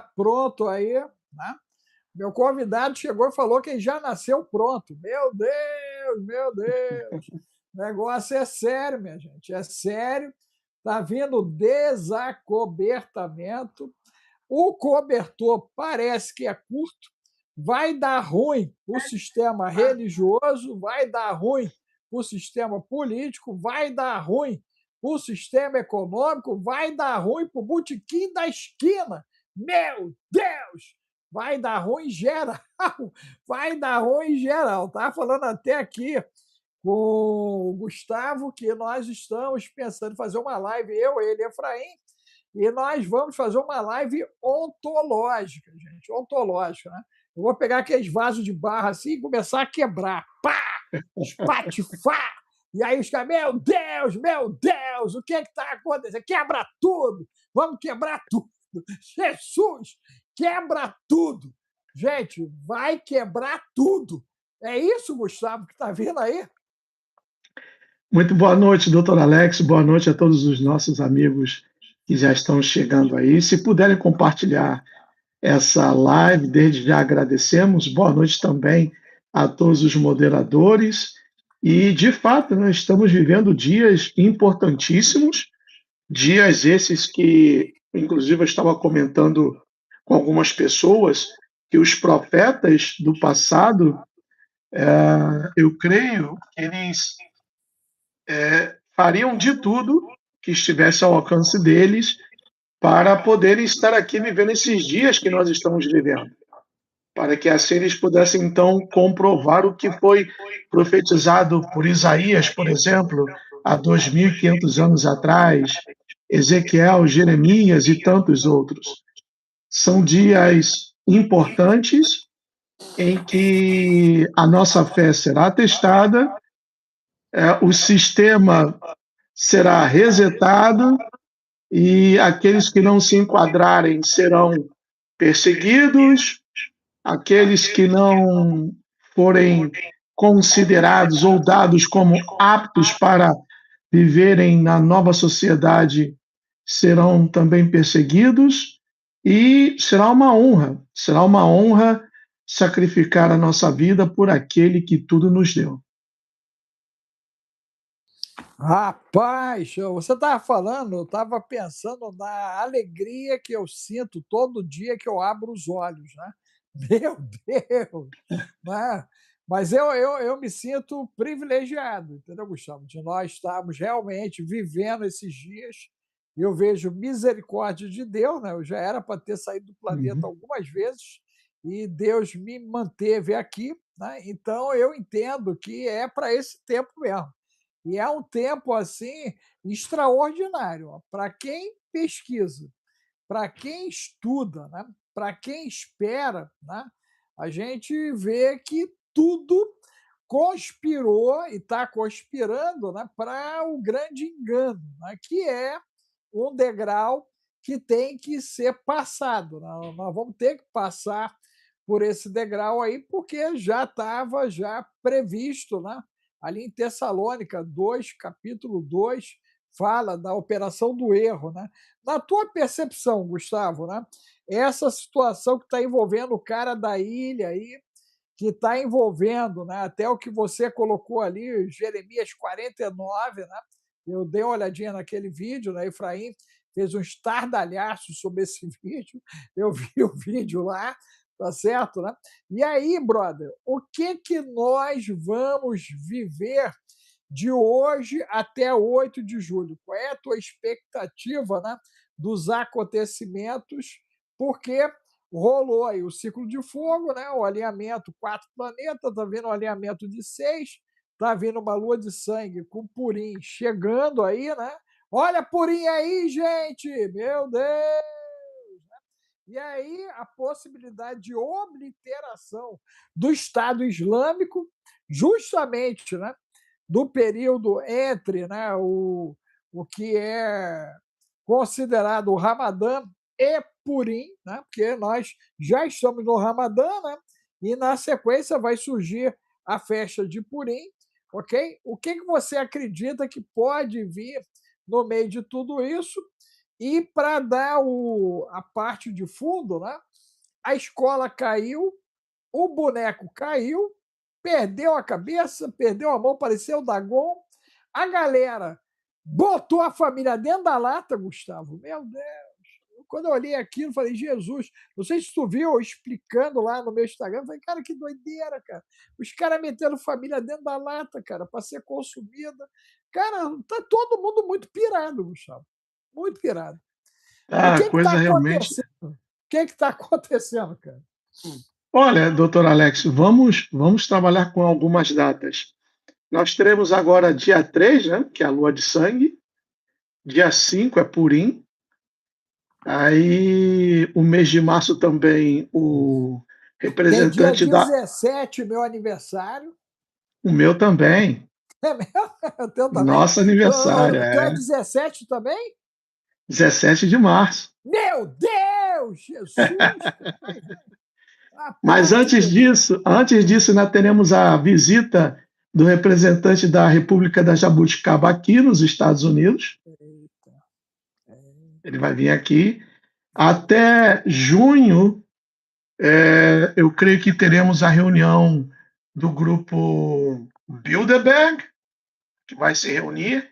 pronto aí, né? Meu convidado chegou e falou que ele já nasceu pronto. Meu Deus, meu Deus. O negócio é sério, minha gente, é sério. Está vindo desacobertamento. O cobertor parece que é curto, vai dar ruim para o sistema religioso, vai dar ruim para o sistema político, vai dar ruim para o sistema econômico, vai dar ruim para o botequim da esquina. Meu Deus! Vai dar ruim geral, vai dar ruim geral. Estava falando até aqui com o Gustavo que nós estamos pensando em fazer uma live, eu, ele e Efraim, e nós vamos fazer uma live ontológica, gente, ontológica, né? Eu vou pegar aqueles vasos de barro assim e começar a quebrar. Pá! Espatifar! E aí os caras, meu Deus, o que está acontecendo? Quebra tudo! Vamos quebrar tudo! Jesus, quebra tudo! Gente, vai quebrar tudo! É isso, Gustavo, que está vindo aí? Muito boa noite, doutor Alex. Boa noite a todos os nossos amigos que já estão chegando aí. Se puderem compartilhar essa live, desde já agradecemos. Boa noite também a todos os moderadores. E, de fato, nós estamos vivendo dias importantíssimos, dias esses que, inclusive, eu estava comentando com algumas pessoas que os profetas do passado, eu creio que eles fariam de tudo que estivesse ao alcance deles para poderem estar aqui vivendo esses dias que nós estamos vivendo, para que assim eles pudessem então comprovar o que foi profetizado por Isaías, por exemplo, há 2.500 anos atrás, Ezequiel, Jeremias e tantos outros. São dias importantes em que a nossa fé será testada, o sistema será resetado e aqueles que não se enquadrarem serão perseguidos, aqueles que não forem considerados ou dados como aptos para viverem na nova sociedade serão também perseguidos, e será uma honra sacrificar a nossa vida por aquele que tudo nos deu. Rapaz, você estava falando, eu estava pensando na alegria que eu sinto todo dia que eu abro os olhos, né? Meu Deus! Né? Mas eu me sinto privilegiado, entendeu, Gustavo? De nós estarmos realmente vivendo esses dias. Eu vejo misericórdia de Deus, né? Eu já era para ter saído do planeta Uhum. algumas vezes e Deus me manteve aqui, né? Então eu entendo que é para esse tempo mesmo. E é um tempo assim extraordinário para quem pesquisa, para quem estuda, né? Para quem espera, né? A gente vê que tudo conspirou e está conspirando, né, para o grande engano, né, que é um degrau que tem que ser passado. Nós vamos ter que passar por esse degrau aí, porque já estava já previsto, né? Ali em Tessalônica 2, capítulo 2, fala da operação do erro. Né? Na tua percepção, Gustavo, né? Essa situação que está envolvendo o cara da ilha aí, que está envolvendo, né, até o que você colocou ali, Jeremias 49, né? Eu dei uma olhadinha naquele vídeo, né? Efraim fez um estardalhaço sobre esse vídeo, eu vi o vídeo lá, tá certo, né? E aí, brother, o que que nós vamos viver de hoje até 8 de julho? Qual é a tua expectativa, né, dos acontecimentos? Porque rolou aí o ciclo de fogo, né, o alinhamento 4 planetas, está vindo o alinhamento de 6, está vindo uma lua de sangue com Purim chegando aí, né? Olha Purim aí, gente! Meu Deus! E aí a possibilidade de obliteração do Estado Islâmico, justamente, né, do período entre, né, o que é considerado o Ramadã e Purim, né, porque nós já estamos no Ramadã, né, e na sequência vai surgir a festa de Purim, ok? O que, que você acredita que pode vir no meio de tudo isso? E para dar a parte de fundo, né, a escola caiu, o boneco caiu, perdeu a cabeça, perdeu a mão, pareceu o Dagon. A galera botou a família dentro da lata, Gustavo. Meu Deus! Quando eu olhei aquilo, falei, Jesus, não sei se tu viu eu explicando lá no meu Instagram, falei, cara, que doideira, cara. Os caras metendo família dentro da lata, cara, para ser consumida. Cara, tá todo mundo muito pirado, Gustavo. Muito pirado. O A que está coisa realmente. acontecendo? O que está acontecendo, cara? Olha, doutor Alex, vamos trabalhar com algumas datas. Nós teremos agora dia 3, né, que é a lua de sangue, dia 5 é Purim, aí o mês de março também o Tem dia representante da. 17, meu aniversário. O meu também, É mesmo? O teu também? nosso aniversário, Tu é é 17 também? 17 de março. Meu Deus! Jesus! Ah, Mas pronto, beleza. antes disso, nós teremos a visita do representante da República da Jabuticaba aqui nos Estados Unidos. Eita, é. Ele vai vir aqui. Até junho, eu creio que teremos a reunião do grupo Bilderberg, que vai se reunir,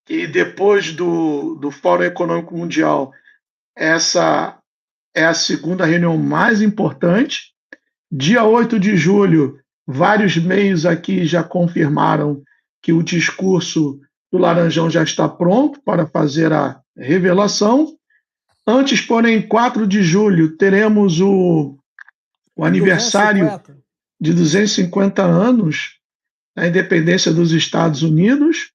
e depois do Fórum Econômico Mundial, essa é a segunda reunião mais importante. Dia 8 de julho, vários meios aqui já confirmaram que o discurso do Laranjão já está pronto para fazer a revelação. Antes, porém, 4 de julho, teremos o O aniversário 250. de 250 anos da independência dos Estados Unidos.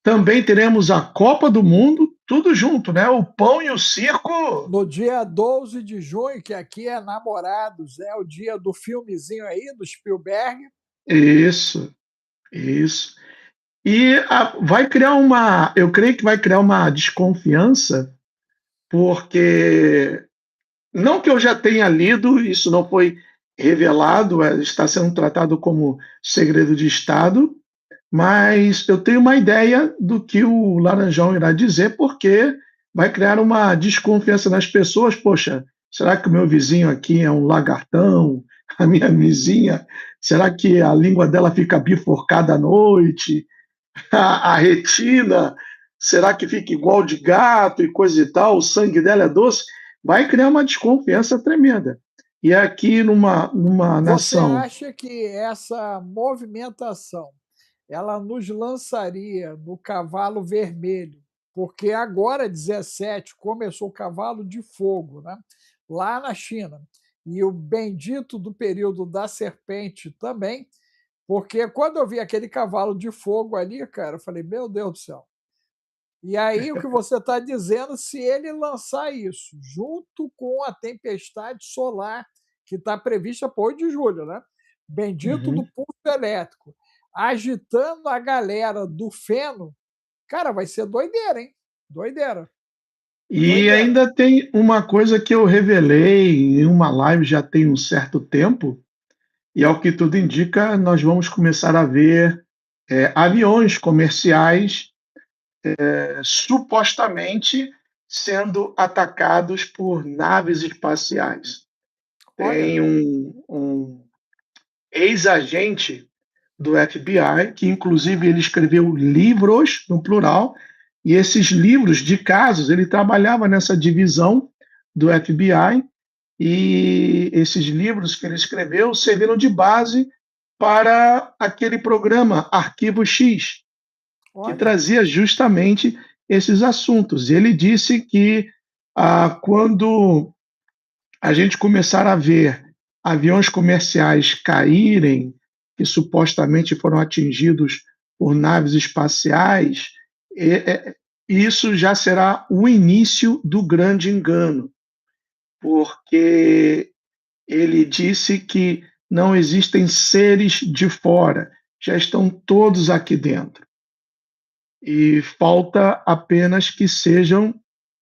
Também teremos a Copa do Mundo, tudo junto, né? O pão e o circo. No dia 12 de junho, que aqui é Namorados, é o dia do filmezinho aí, do Spielberg. Isso, isso. E vai criar uma, eu creio que vai criar uma desconfiança, porque não que eu já tenha lido, isso não foi revelado, está sendo tratado como segredo de Estado, mas eu tenho uma ideia do que o Laranjão irá dizer, porque vai criar uma desconfiança nas pessoas. Poxa, será que o meu vizinho aqui é um lagartão? A minha vizinha, será que a língua dela fica bifurcada à noite? A retina, será que fica igual de gato e coisa e tal? O sangue dela é doce? Vai criar uma desconfiança tremenda. E aqui numa Você nação. acha que essa movimentação ela nos lançaria no cavalo vermelho? Porque agora, 17, começou o cavalo de fogo, né? Lá na China. E o bendito do período da serpente também, porque quando eu vi aquele cavalo de fogo ali, cara, eu falei, meu Deus do céu. E aí o que você está dizendo, se ele lançar isso junto com a tempestade solar que está prevista para 8 de julho, né? Bendito do Uhum. pulso elétrico, agitando a galera do feno, cara, vai ser doideira, hein? Doideira, E doideira. ainda tem uma coisa que eu revelei em uma live já tem um certo tempo, e ao que tudo indica, nós vamos começar a ver aviões comerciais supostamente sendo atacados por naves espaciais. Olha, Tem um ex-agente do FBI, que inclusive ele escreveu livros, no plural, e esses livros de casos, ele trabalhava nessa divisão do FBI, e esses livros que ele escreveu serviram de base para aquele programa Arquivo X, que olha, trazia justamente esses assuntos. Ele disse que quando a gente começar a ver aviões comerciais caírem, que supostamente foram atingidos por naves espaciais, isso já será o início do grande engano, porque ele disse que não existem seres de fora, já estão todos aqui dentro. E falta apenas que sejam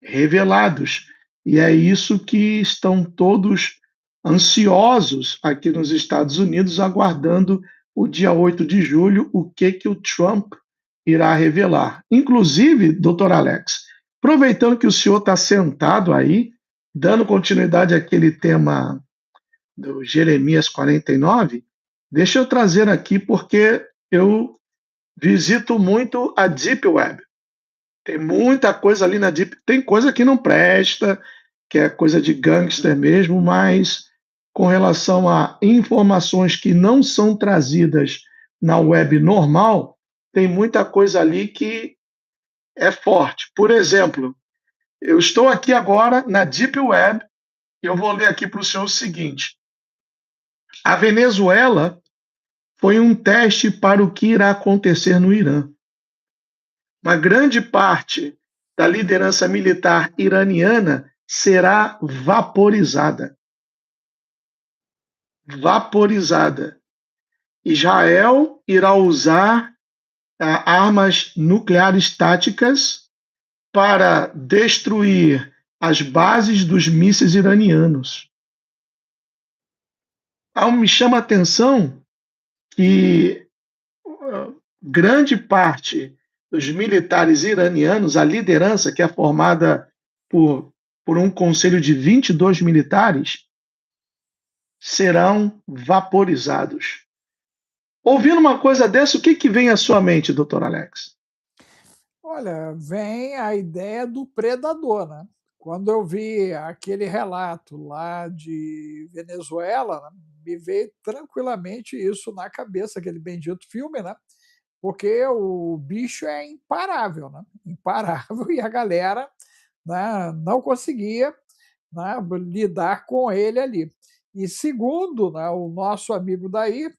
revelados. E é isso que estão todos ansiosos aqui nos Estados Unidos, aguardando o dia 8 de julho, o que o Trump irá revelar. Inclusive, doutor Alex, Aproveitando que o senhor está sentado aí, dando continuidade àquele tema do Jeremias 49, deixa eu trazer aqui, porque eu visito muito a Deep Web. Tem muita coisa ali na Deep, tem coisa que não presta, que é coisa de gangster mesmo, mas com relação a informações que não são trazidas na web normal, tem muita coisa ali que é forte. Por exemplo, eu estou aqui agora na Deep Web e eu vou ler aqui para o senhor o seguinte: a Venezuela foi um teste para o que irá acontecer no Irã. Uma grande parte da liderança militar iraniana será vaporizada. Vaporizada. Israel irá usar armas nucleares táticas para destruir as bases dos mísseis iranianos. Me chama a atenção que grande parte dos militares iranianos, a liderança, que é formada por um conselho de 22 militares, serão vaporizados. Ouvindo uma coisa dessa, o que, que vem à sua mente, doutor Alex? Olha, vem a ideia do predador, né? Quando eu vi aquele relato lá de Venezuela, né, me veio tranquilamente isso na cabeça, aquele bendito filme, né? Porque o bicho é imparável, né? Imparável, e a galera, né, não conseguia, né, lidar com ele ali. E segundo, né, o nosso amigo daí,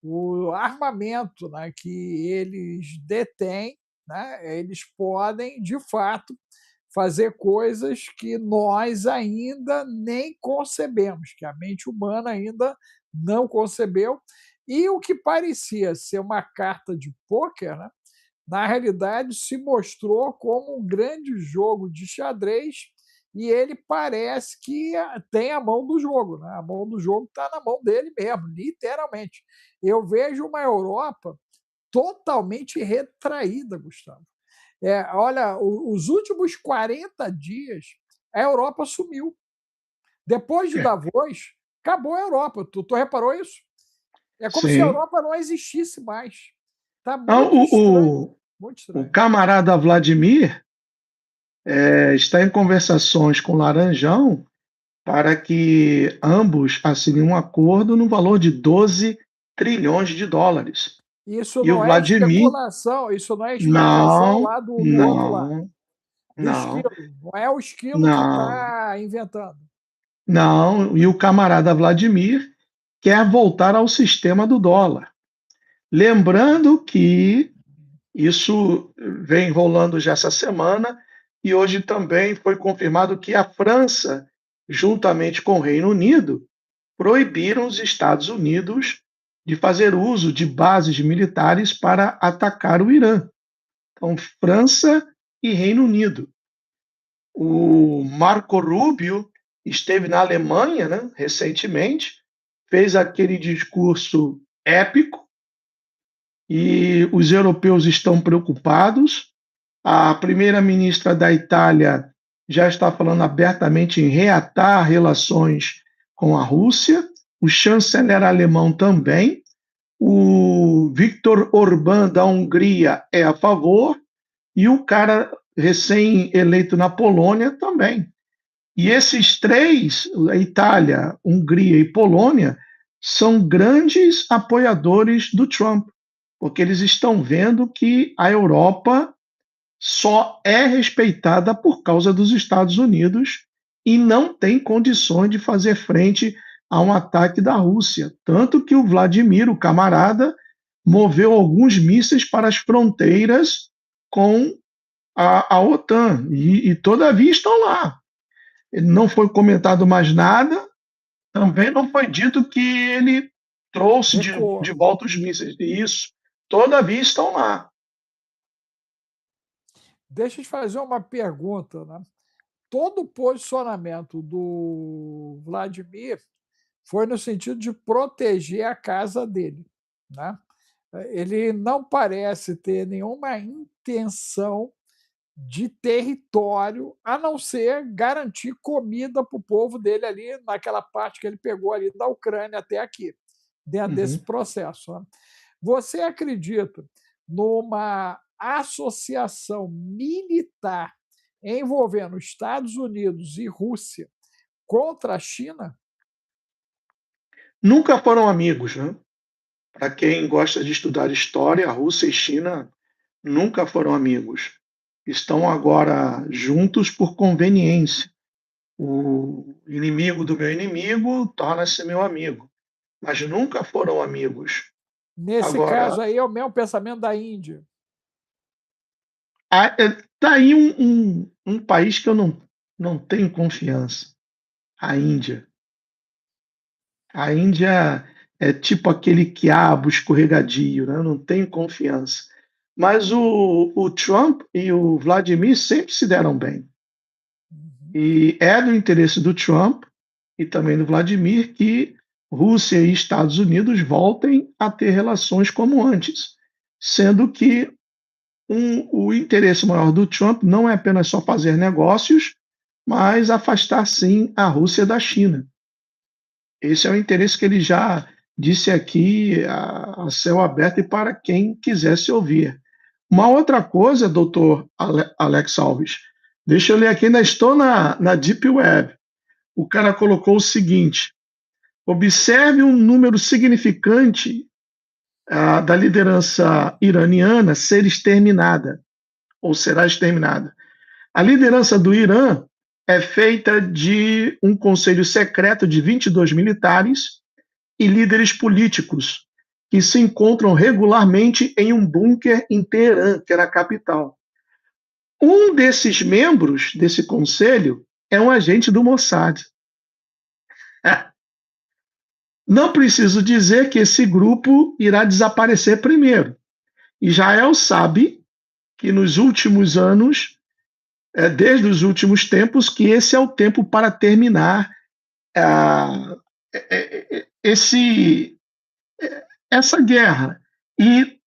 o armamento, né, que eles detêm, né, eles podem, de fato, fazer coisas que nós ainda nem concebemos, que a mente humana ainda não concebeu. E o que parecia ser uma carta de pôquer, né, na realidade se mostrou como um grande jogo de xadrez, e ele parece que tem a mão do jogo, né? A mão do jogo está na mão dele mesmo, literalmente. Eu vejo uma Europa totalmente retraída, Gustavo. Olha, os últimos 40 dias, a Europa sumiu. Depois de É, Davos, acabou a Europa. Tu reparou isso? É como se a sim. Europa não existisse mais. Está Então, muito estranho, muito o estranho. camarada Vladimir está em conversações com Laranjão para que ambos assinem um acordo no valor de 12 trilhões de dólares. Isso E o não é Vladimir, especulação, isso não é especulação não, lá do outro lá, não, do não, esquilo. Não é o esquilo que não, está inventando. não. E o camarada Vladimir quer voltar ao sistema do dólar. Lembrando que isso vem rolando já essa semana e hoje também foi confirmado que a França, juntamente com o Reino Unido, proibiram os Estados Unidos de fazer uso de bases militares para atacar o Irã. Então, França e Reino Unido. O Marco Rubio esteve na Alemanha, né, recentemente, fez aquele discurso épico e os europeus estão preocupados. A primeira-ministra da Itália já está falando abertamente em reatar relações com a Rússia, o chanceler alemão também, o Viktor Orbán da Hungria é a favor e o cara recém-eleito na Polônia também. E esses três, a Itália, Hungria e Polônia, são grandes apoiadores do Trump, porque eles estão vendo que a Europa só é respeitada por causa dos Estados Unidos e não tem condições de fazer frente a um ataque da Rússia. Tanto que o Vladimir, o camarada, moveu alguns mísseis para as fronteiras com a OTAN e todavia estão lá. Não foi comentado mais nada, também não foi dito que ele trouxe de Recuou. volta os mísseis. Isso, todavia estão lá. Deixa eu te fazer uma pergunta, né? Todo o posicionamento do Vladimir foi no sentido de proteger a casa dele, né? Ele não parece ter nenhuma intenção de território, a não ser garantir comida para o povo dele ali, naquela parte que ele pegou ali da Ucrânia até aqui, dentro desse Uhum. processo. Né? Você acredita numa associação militar envolvendo Estados Unidos e Rússia contra a China? Nunca foram amigos, né? Para quem gosta de estudar história, a Rússia e China nunca foram amigos. Estão agora juntos por conveniência. O inimigo do meu inimigo torna-se meu amigo, mas nunca foram amigos. Nesse caso Agora, aí é o mesmo pensamento da Índia. tá aí um país que eu não tenho confiança, a Índia. A Índia é tipo aquele quiabo escorregadio, né? Eu não tenho confiança. Mas o Trump e o Vladimir sempre se deram bem. Uhum. E é do interesse do Trump e também do Vladimir que Rússia e Estados Unidos voltem a ter relações como antes, sendo que o interesse maior do Trump não é apenas só fazer negócios, mas afastar sim a Rússia da China. Esse é o interesse que ele já disse aqui a céu aberto e para quem quisesse ouvir. Uma outra coisa, doutor Alex Alves, deixa eu ler aqui, ainda estou na Deep Web. O cara colocou o seguinte: observe um número significante da liderança iraniana ser exterminada, ou será exterminada. A liderança do Irã é feita de um conselho secreto de 22 militares e líderes políticos que se encontram regularmente em um bunker em Teherã, que era a capital. Um desses membros desse conselho é um agente do Mossad. Não preciso dizer que esse grupo irá desaparecer primeiro. Israel sabe que nos últimos anos, desde os últimos tempos, que esse é o tempo para terminar esse, essa guerra. E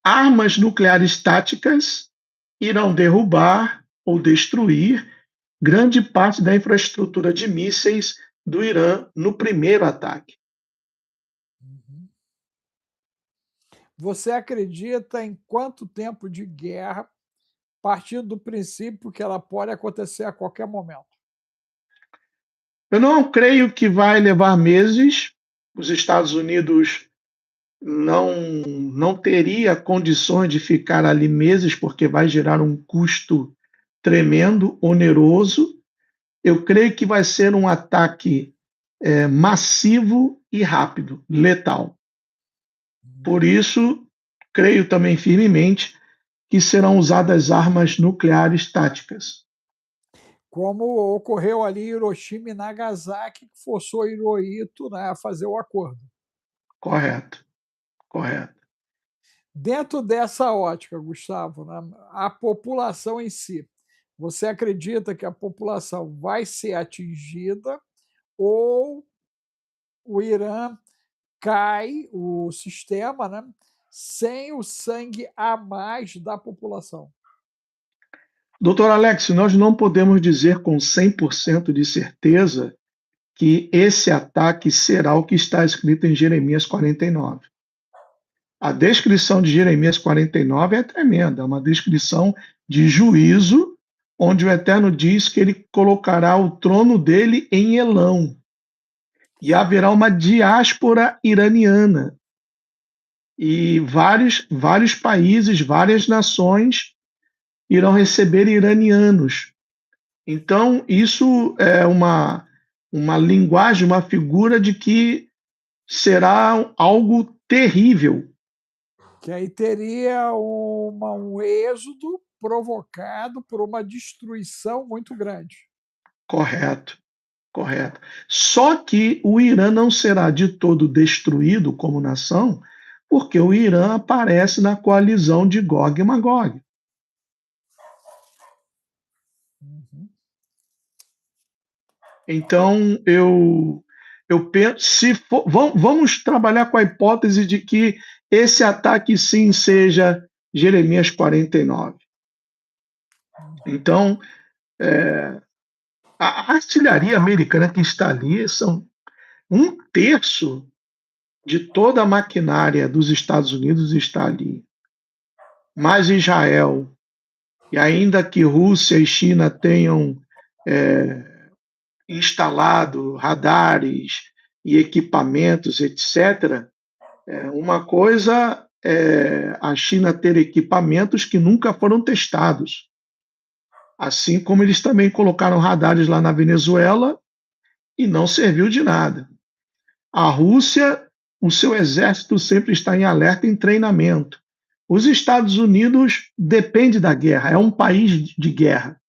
armas nucleares táticas irão derrubar ou destruir grande parte da infraestrutura de mísseis do Irã no primeiro ataque. Uhum. Você acredita em quanto tempo de guerra, partindo do princípio que ela pode acontecer a qualquer momento? Eu não creio que vai levar meses. Os Estados Unidos não teria condições de ficar ali meses, porque vai gerar um custo tremendo, oneroso. Eu creio que vai ser um ataque massivo e rápido, letal. Por isso, creio também firmemente que serão usadas armas nucleares táticas. Como ocorreu ali em Hiroshima e Nagasaki, que forçou Hirohito, né, a fazer o acordo. Correto, correto. Dentro dessa ótica, Gustavo, né, a população em si, você acredita que a população vai ser atingida ou o Irã cai, o sistema, né, sem o sangue a mais da população? Doutor Alex, nós não podemos dizer com 100% de certeza que esse ataque será o que está escrito em Jeremias 49. A descrição de Jeremias 49 é tremenda, é uma descrição de juízo, onde o Eterno diz que ele colocará o trono dele em Elão, e haverá uma diáspora iraniana, e vários países, várias nações irão receber iranianos. Então, isso é uma linguagem, uma figura de que será algo terrível. Que aí teria um êxodo provocado por uma destruição muito grande. Correto, correto. Só que o Irã não será de todo destruído como nação, porque o Irã aparece na coalizão de Gog e Magog. Uhum. Então, eu penso, se for, vamos trabalhar com a hipótese de que esse ataque sim seja Jeremias 49. Então, a artilharia americana que está ali são um terço de toda a maquinária dos Estados Unidos está ali. Mas Israel, e ainda que Rússia e China tenham instalado radares e equipamentos, etc., uma coisa é a China ter equipamentos que nunca foram testados. Assim como eles também colocaram radares lá na Venezuela e não serviu de nada. A Rússia, o seu exército sempre está em alerta e em treinamento. Os Estados Unidos depende da guerra, é um país de guerra,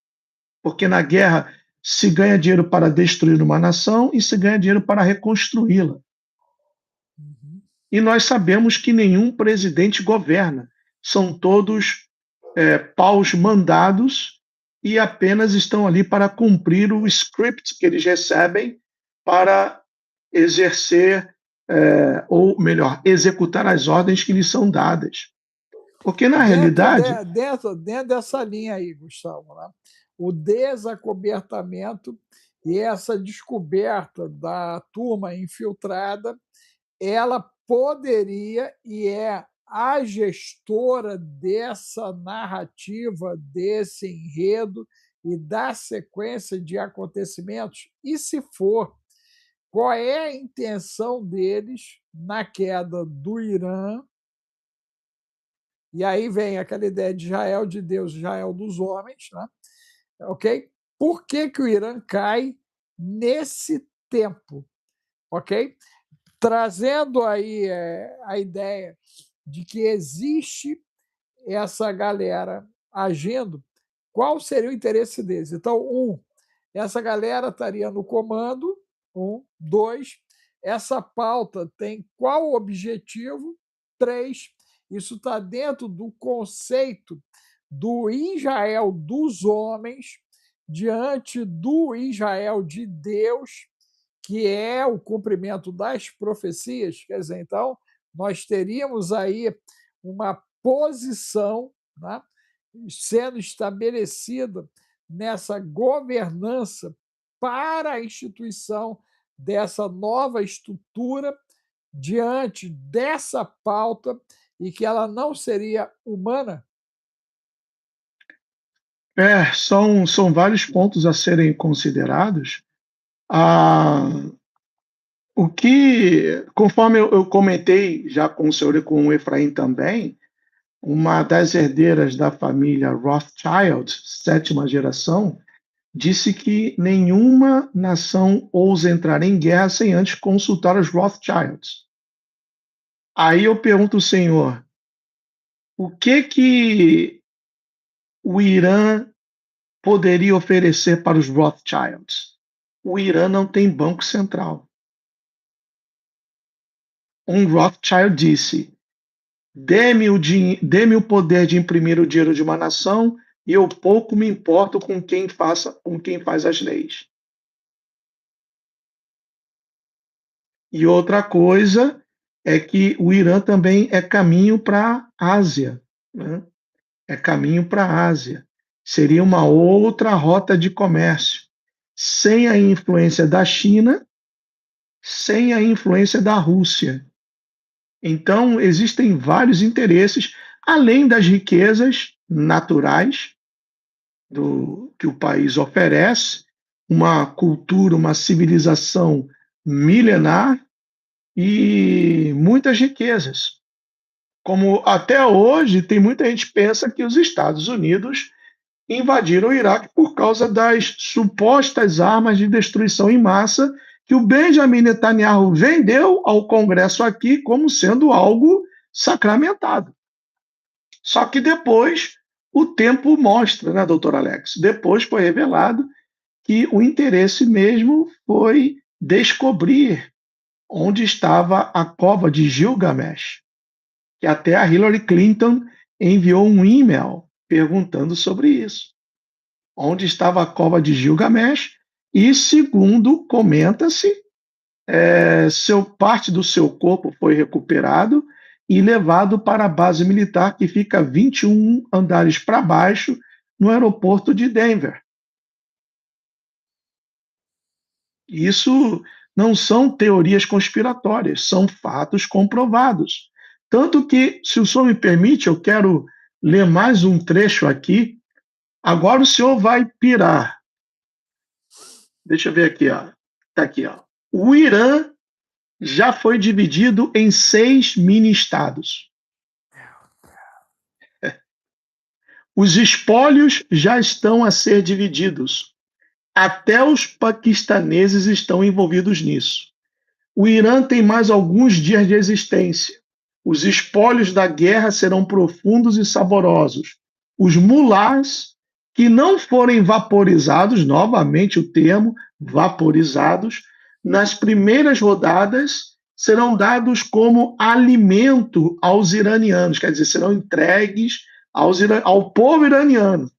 porque na guerra se ganha dinheiro para destruir uma nação e se ganha dinheiro para reconstruí-la. Uhum. E nós sabemos que nenhum presidente governa, são todos paus mandados e apenas estão ali para cumprir o script que eles recebem para exercer, ou melhor, executar as ordens que lhes são dadas. Porque, na realidade, Dentro dessa linha aí, Gustavo, né? O desacobertamento e essa descoberta da turma infiltrada, ela poderia e é a gestora dessa narrativa, desse enredo e da sequência de acontecimentos. E se for, qual é a intenção deles na queda do Irã? E aí vem aquela ideia de Israel de Deus, Israel dos homens, né? Ok? Por que, que o Irã cai nesse tempo? Ok? Trazendo aí a ideia de que existe essa galera agindo, qual seria o interesse deles? Então, essa galera estaria no comando, dois, essa pauta tem qual objetivo? Três, isso está dentro do conceito do Israel dos homens diante do Israel de Deus, que é o cumprimento das profecias. Quer dizer, então, nós teríamos aí uma posição, né, sendo estabelecida nessa governança para a instituição dessa nova estrutura diante dessa pauta e que ela não seria humana? são vários pontos a serem considerados. Ah, o que, conforme eu comentei já com o senhor e com o Efraim também, uma das herdeiras da família Rothschild, sétima geração, disse que nenhuma nação ousa entrar em guerra sem antes consultar os Rothschilds. Aí eu pergunto ao senhor, o que o Irã poderia oferecer para os Rothschilds? O Irã não tem banco central. Um Rothschild disse: dê-me o poder de imprimir o dinheiro de uma nação e eu pouco me importo com quem faz as leis. E outra coisa é que o Irã também é caminho para a Ásia, né? É caminho para a Ásia. Seria uma outra rota de comércio, sem a influência da China, sem a influência da Rússia. Então, existem vários interesses, além das riquezas naturais que o país oferece, uma cultura, uma civilização milenar e muitas riquezas. Como até hoje tem muita gente que pensa que os Estados Unidos invadiram o Iraque por causa das supostas armas de destruição em massa que o Benjamin Netanyahu vendeu ao Congresso aqui como sendo algo sacramentado. Só que depois o tempo mostra, né, doutor Alex? Depois foi revelado que o interesse mesmo foi descobrir onde estava a cova de Gilgamesh, que até a Hillary Clinton enviou um e-mail perguntando sobre isso. Onde estava a cova de Gilgamesh? E, segundo comenta-se, parte do seu corpo foi recuperado e levado para a base militar, que fica 21 andares para baixo no aeroporto de Denver. Isso não são teorias conspiratórias, são fatos comprovados. Tanto que, se o senhor me permite, eu quero ler mais um trecho aqui. Agora o senhor vai pirar. Deixa eu ver aqui, ó. Tá aqui, ó. O Irã já foi dividido em 6 mini-estados. Os espólios já estão a ser divididos. Até os paquistaneses estão envolvidos nisso. O Irã tem mais alguns dias de existência. Os espólios da guerra serão profundos e saborosos. Os mulás, que não forem vaporizados, novamente o termo, vaporizados, nas primeiras rodadas, serão dados como alimento aos iranianos, quer dizer, serão entregues ao povo iraniano.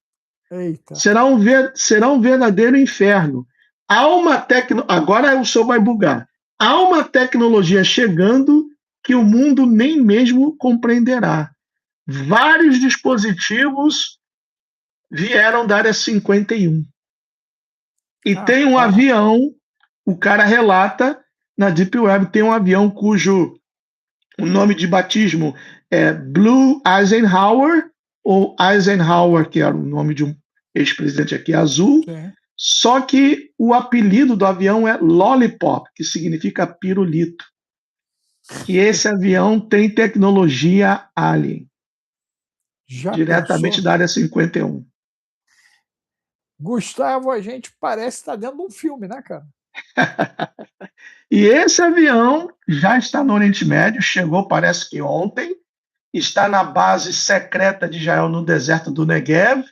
Eita. Será um verdadeiro inferno. Agora o senhor vai bugar. Há uma tecnologia chegando que o mundo nem mesmo compreenderá. Vários dispositivos vieram da área 51. E tem um avião, o cara relata na Deep Web, tem um avião cujo o nome de batismo é Blue Eisenhower, ou Eisenhower, que era o nome de um ex-presidente aqui azul, Sim. só que o apelido do avião é Lollipop, que significa pirulito. E esse avião tem tecnologia alien, Já diretamente pensou? da área 51. Gustavo, a gente parece estar dentro de um filme, né, cara? E esse avião já está no Oriente Médio, chegou parece que ontem, está na base secreta de Israel no deserto do Negev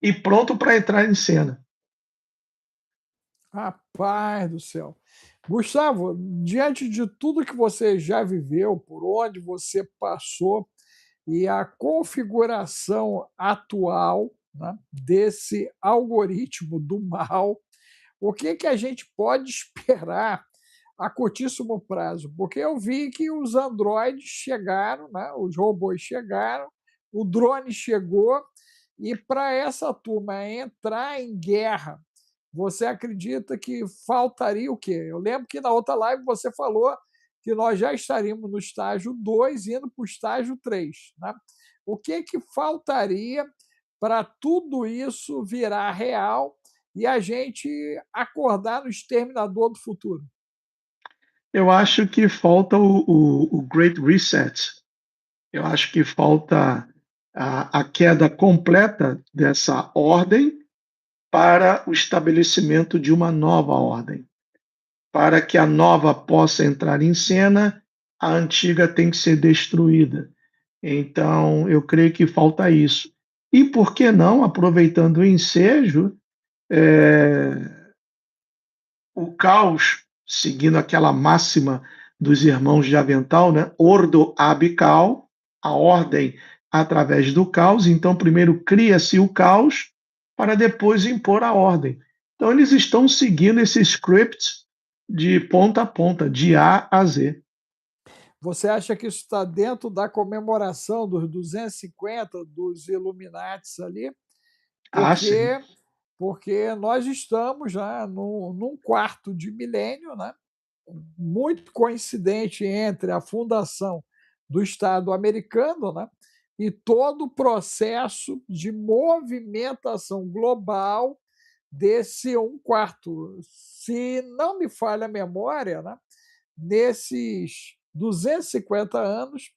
e pronto para entrar em cena. Rapaz do céu. Gustavo, diante de tudo que você já viveu, por onde você passou e a configuração atual, né, desse algoritmo do mal, o que a gente pode esperar a curtíssimo prazo? Porque eu vi que os androides chegaram, né, os robôs chegaram, o drone chegou, e para essa turma entrar em guerra, você acredita que faltaria o quê? Eu lembro que na outra live você falou que nós já estaríamos no estágio 2 indo para o estágio 3. Né? O que faltaria para tudo isso virar real e a gente acordar no exterminador do futuro? Eu acho que falta o Great Reset. Eu acho que falta a queda completa dessa ordem para o estabelecimento de uma nova ordem. Para que a nova possa entrar em cena, a antiga tem que ser destruída. Então, eu creio que falta isso. E por que não, aproveitando o ensejo, o caos, seguindo aquela máxima dos irmãos de Avental, né? Ordo ab caos, a ordem através do caos. Então, primeiro cria-se o caos para depois impor a ordem. Então, eles estão seguindo esse script de ponta a ponta, de A a Z. Você acha que isso está dentro da comemoração dos 250 dos Illuminates ali? Ah, sim. Porque nós estamos já num quarto de milênio, né? Muito coincidente entre a fundação do Estado americano, né? E todo o processo de movimentação global desse um quarto. Se não me falha a memória, né? Nesses 250 anos,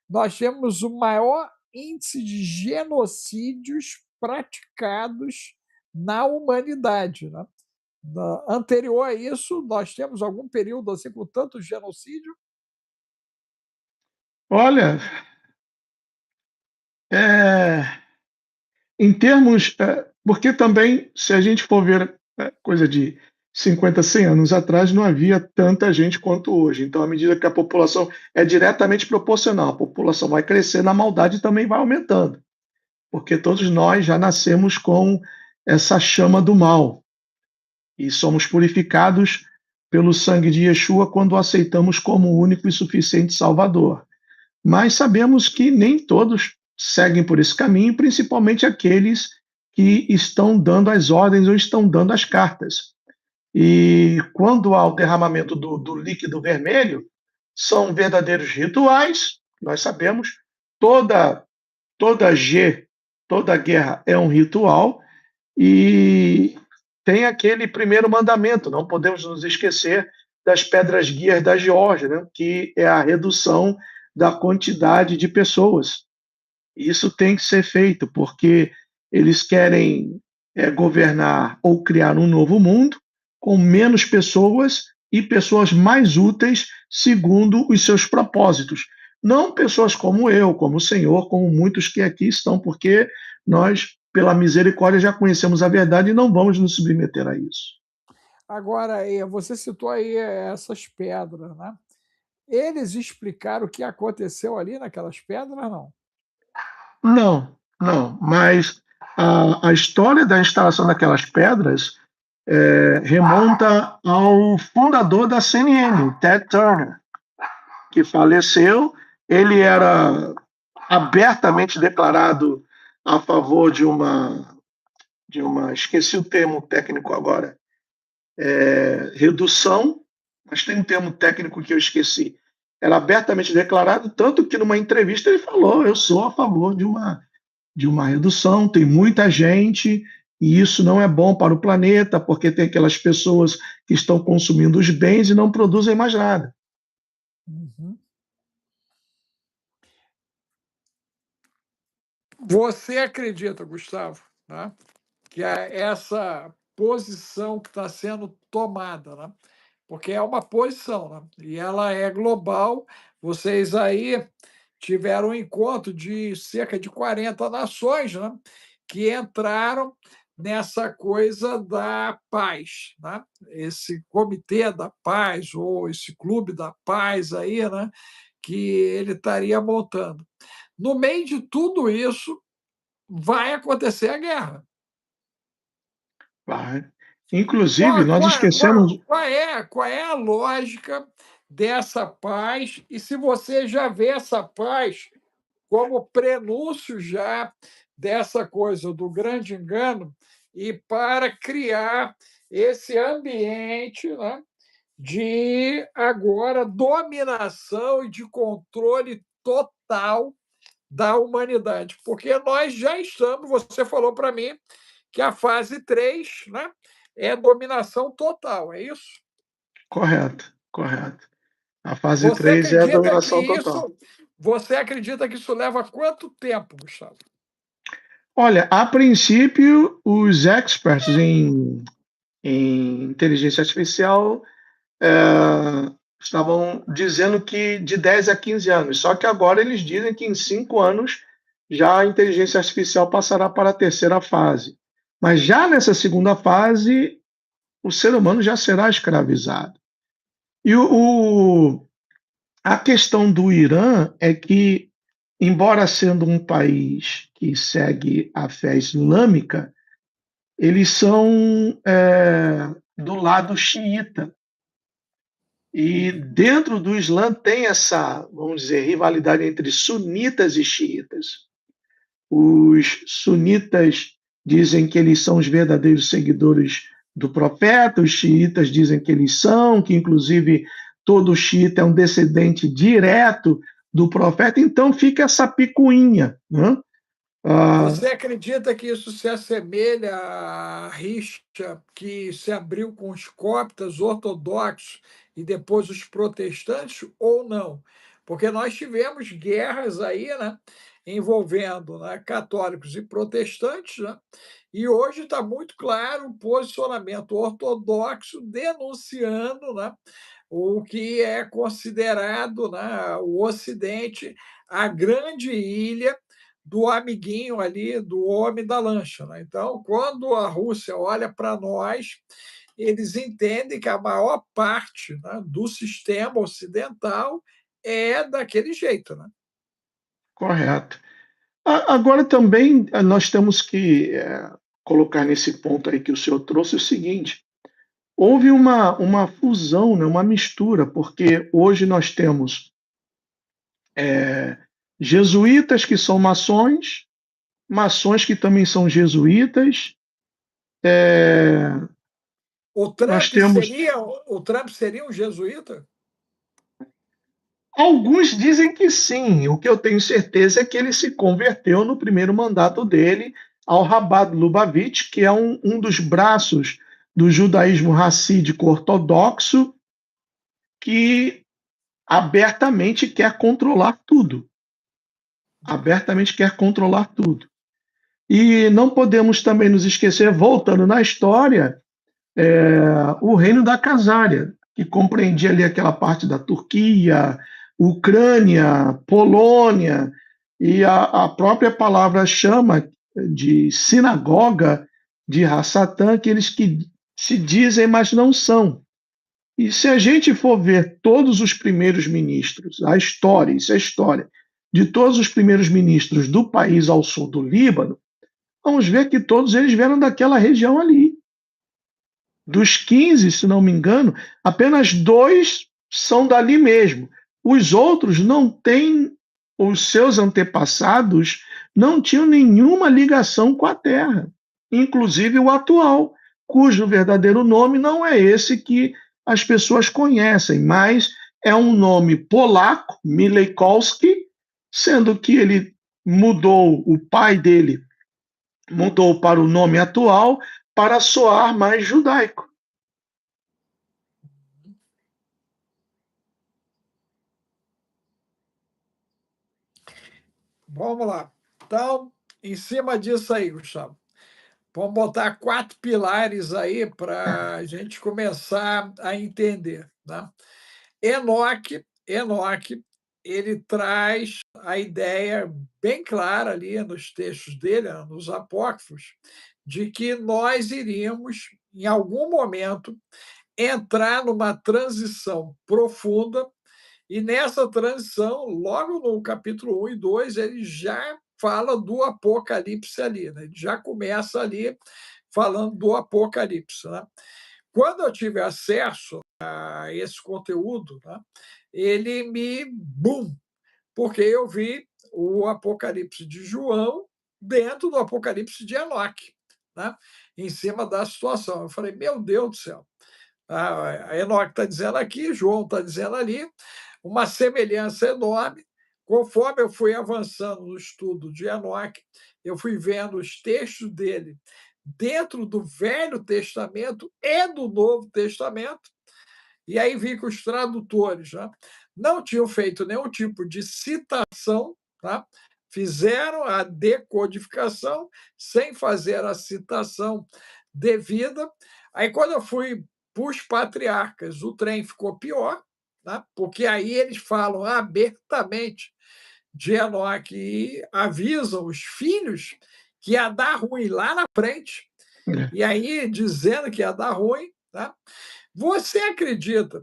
nós temos o maior índice de genocídios praticados na humanidade. Né? Anterior a isso, nós temos algum período assim com tanto genocídio? Olha, em termos. Porque também, se a gente for ver coisa de 50, 100 anos atrás, não havia tanta gente quanto hoje. Então, à medida que a população é diretamente proporcional, a população vai crescendo, a maldade também vai aumentando. Porque todos nós já nascemos com essa chama do mal. E somos purificados pelo sangue de Yeshua quando o aceitamos como único e suficiente Salvador. Mas sabemos que nem todos seguem por esse caminho, principalmente aqueles que estão dando as ordens ou estão dando as cartas. E quando há o derramamento do líquido vermelho, são verdadeiros rituais, nós sabemos, toda, toda, G, toda guerra é um ritual, e tem aquele primeiro mandamento, não podemos nos esquecer das pedras guias da Geórgia, né, que é a redução da quantidade de pessoas. Isso tem que ser feito, porque eles querem governar ou criar um novo mundo com menos pessoas e pessoas mais úteis segundo os seus propósitos. Não pessoas como eu, como o Senhor, como muitos que aqui estão, porque nós, pela misericórdia, já conhecemos a verdade e não vamos nos submeter a isso. Agora, você citou aí essas pedras, né? Eles explicaram o que aconteceu ali naquelas pedras, não? Não, não, mas a história da instalação daquelas pedras remonta ao fundador da CNN, Ted Turner, que faleceu. Ele era abertamente declarado a favor de uma, esqueci o termo técnico agora, redução, mas tem um termo técnico que eu esqueci. Era abertamente declarado, tanto que numa entrevista ele falou: eu sou a favor de uma redução, tem muita gente, e isso não é bom para o planeta, porque tem aquelas pessoas que estão consumindo os bens e não produzem mais nada. Uhum. Você acredita, Gustavo, né, que essa posição que está sendo tomada, né, porque é uma posição, né, e ela é global. Vocês aí tiveram um encontro de cerca de 40 nações, né, que entraram nessa coisa da paz, né? Esse comitê da paz ou esse clube da paz aí, né, que ele estaria montando. No meio de tudo isso, vai acontecer a guerra. Vai. Inclusive, Qual, nós qual, esquecemos. qual é a lógica dessa paz? E se você já vê essa paz como prenúncio já dessa coisa do grande engano e para criar esse ambiente, né, de agora dominação e de controle total da humanidade, porque nós já estamos, você falou para mim que a fase 3, né, é dominação total, é isso? Correto, correto. A fase Você 3 é a acredita que dominação total. isso você acredita que isso leva quanto tempo, Gustavo? Olha, a princípio, os experts em inteligência artificial estavam dizendo que de 10 a 15 anos, só que agora eles dizem que em 5 anos já a inteligência artificial passará para a terceira fase. Mas já nessa segunda fase, o ser humano já será escravizado. E a questão do Irã é que, embora sendo um país que segue a fé islâmica, eles são do lado xiita. E dentro do Islã tem essa, vamos dizer, rivalidade entre sunitas e xiitas. Os sunitas dizem que eles são os verdadeiros seguidores do profeta, os xiitas dizem que eles são, que inclusive todo xiita é um descendente direto do profeta, então fica essa picuinha, né? Você Ah, acredita que isso se assemelha à rixa que se abriu com os coptas ortodoxos e depois os protestantes ou não? Porque nós tivemos guerras aí, né, envolvendo, né, católicos e protestantes, né, e hoje está muito claro o posicionamento ortodoxo denunciando, né, o que é considerado, né, o Ocidente a grande ilha do amiguinho ali, do homem da lancha. Né? Então, quando a Rússia olha para nós, eles entendem que a maior parte, né, do sistema ocidental é daquele jeito. Né? correto. Agora também nós temos que colocar nesse ponto aí que o senhor trouxe o seguinte: houve uma fusão, né, uma mistura, porque hoje nós temos jesuítas que são maçons, maçons que também são jesuítas. O Nós Trump temos. seria, o Trump seria um jesuíta? Alguns dizem que sim. O que eu tenho certeza é que ele se converteu no primeiro mandato dele ao Rabat Lubavitch, que é um dos braços do judaísmo racídico ortodoxo que abertamente quer controlar tudo. Abertamente quer controlar tudo. E não podemos também nos esquecer, voltando na história, o reino da Casária, que compreendia ali aquela parte da Turquia, Ucrânia, Polônia, e a própria palavra chama de sinagoga de Hassatã, aqueles que se dizem, mas não são. E se a gente for ver todos os primeiros ministros, a história, isso é história, de todos os primeiros ministros do país ao sul do Líbano, vamos ver que todos eles vieram daquela região ali. Dos 15, se não me engano, apenas 2 são dali mesmo. Os outros não têm, os seus antepassados não tinham nenhuma ligação com a terra, inclusive o atual, cujo verdadeiro nome não é esse que as pessoas conhecem, mas é um nome polaco, Milejkowski, sendo que ele mudou, o pai dele mudou para o nome atual para soar mais judaico. Vamos lá. Então, em cima disso aí, Gustavo, vamos botar 4 pilares aí para a gente começar a entender, né? Enoque, ele traz a ideia bem clara ali nos textos dele, nos apócrifos, de que nós iríamos, em algum momento, entrar numa transição profunda, e nessa transição, logo no capítulo 1 e 2, ele já fala do Apocalipse ali, né? Ele já começa ali falando do Apocalipse, né? Quando eu tive acesso a esse conteúdo, né, ele me bum, porque eu vi o Apocalipse de João dentro do Apocalipse de Enoque, né, em cima da situação. Eu falei, meu Deus do céu, a Enoque está dizendo aqui, João está dizendo ali, uma semelhança enorme. Conforme eu fui avançando no estudo de Enoque, eu fui vendo os textos dele dentro do Velho Testamento e do Novo Testamento, e aí vi que os tradutores, né, não tinham feito nenhum tipo de citação, tá? Fizeram a decodificação sem fazer a citação devida. Aí, quando eu fui para os patriarcas, o trem ficou pior, tá? Porque aí eles falam abertamente de Enoque e avisam os filhos que ia dar ruim lá na frente, É. e aí dizendo que ia dar ruim. Tá? Você acredita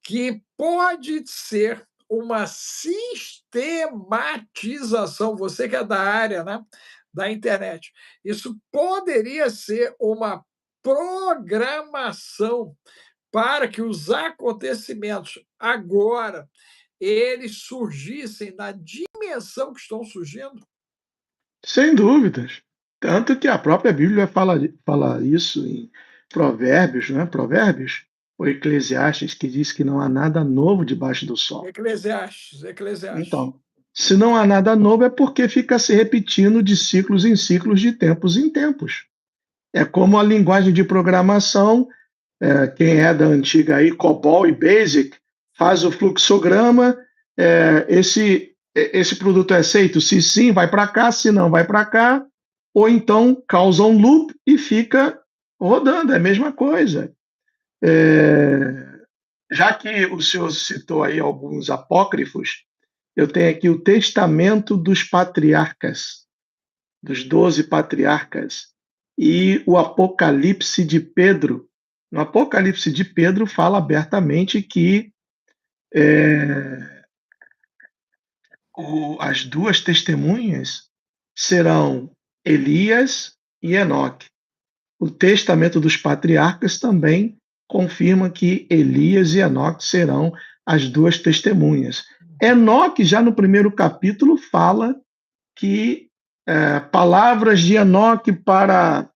que pode ser uma sistematização, você que é da área, né, da internet, isso poderia ser uma programação para que os acontecimentos agora eles surgissem na dimensão que estão surgindo? Sem dúvidas. Tanto que a própria Bíblia fala isso em Provérbios, né? Provérbios, ou Eclesiastes, que diz que não há nada novo debaixo do sol. Eclesiastes. Então, se não há nada novo, é porque fica se repetindo de ciclos em ciclos, de tempos em tempos. É como a linguagem de programação, quem é da antiga aí, COBOL e BASIC, faz o fluxograma, esse produto é aceito, se sim, vai para cá, se não, vai para cá, ou então causa um loop e fica rodando, é a mesma coisa. Já que o senhor citou aí alguns apócrifos, eu tenho aqui o Testamento dos Patriarcas, dos 12 patriarcas, e o Apocalipse de Pedro. No Apocalipse de Pedro fala abertamente que as duas testemunhas serão Elias e Enoque. O Testamento dos Patriarcas também confirma que Elias e Enoque serão as duas testemunhas. Enoque, já no primeiro capítulo, fala que palavras de Enoque para,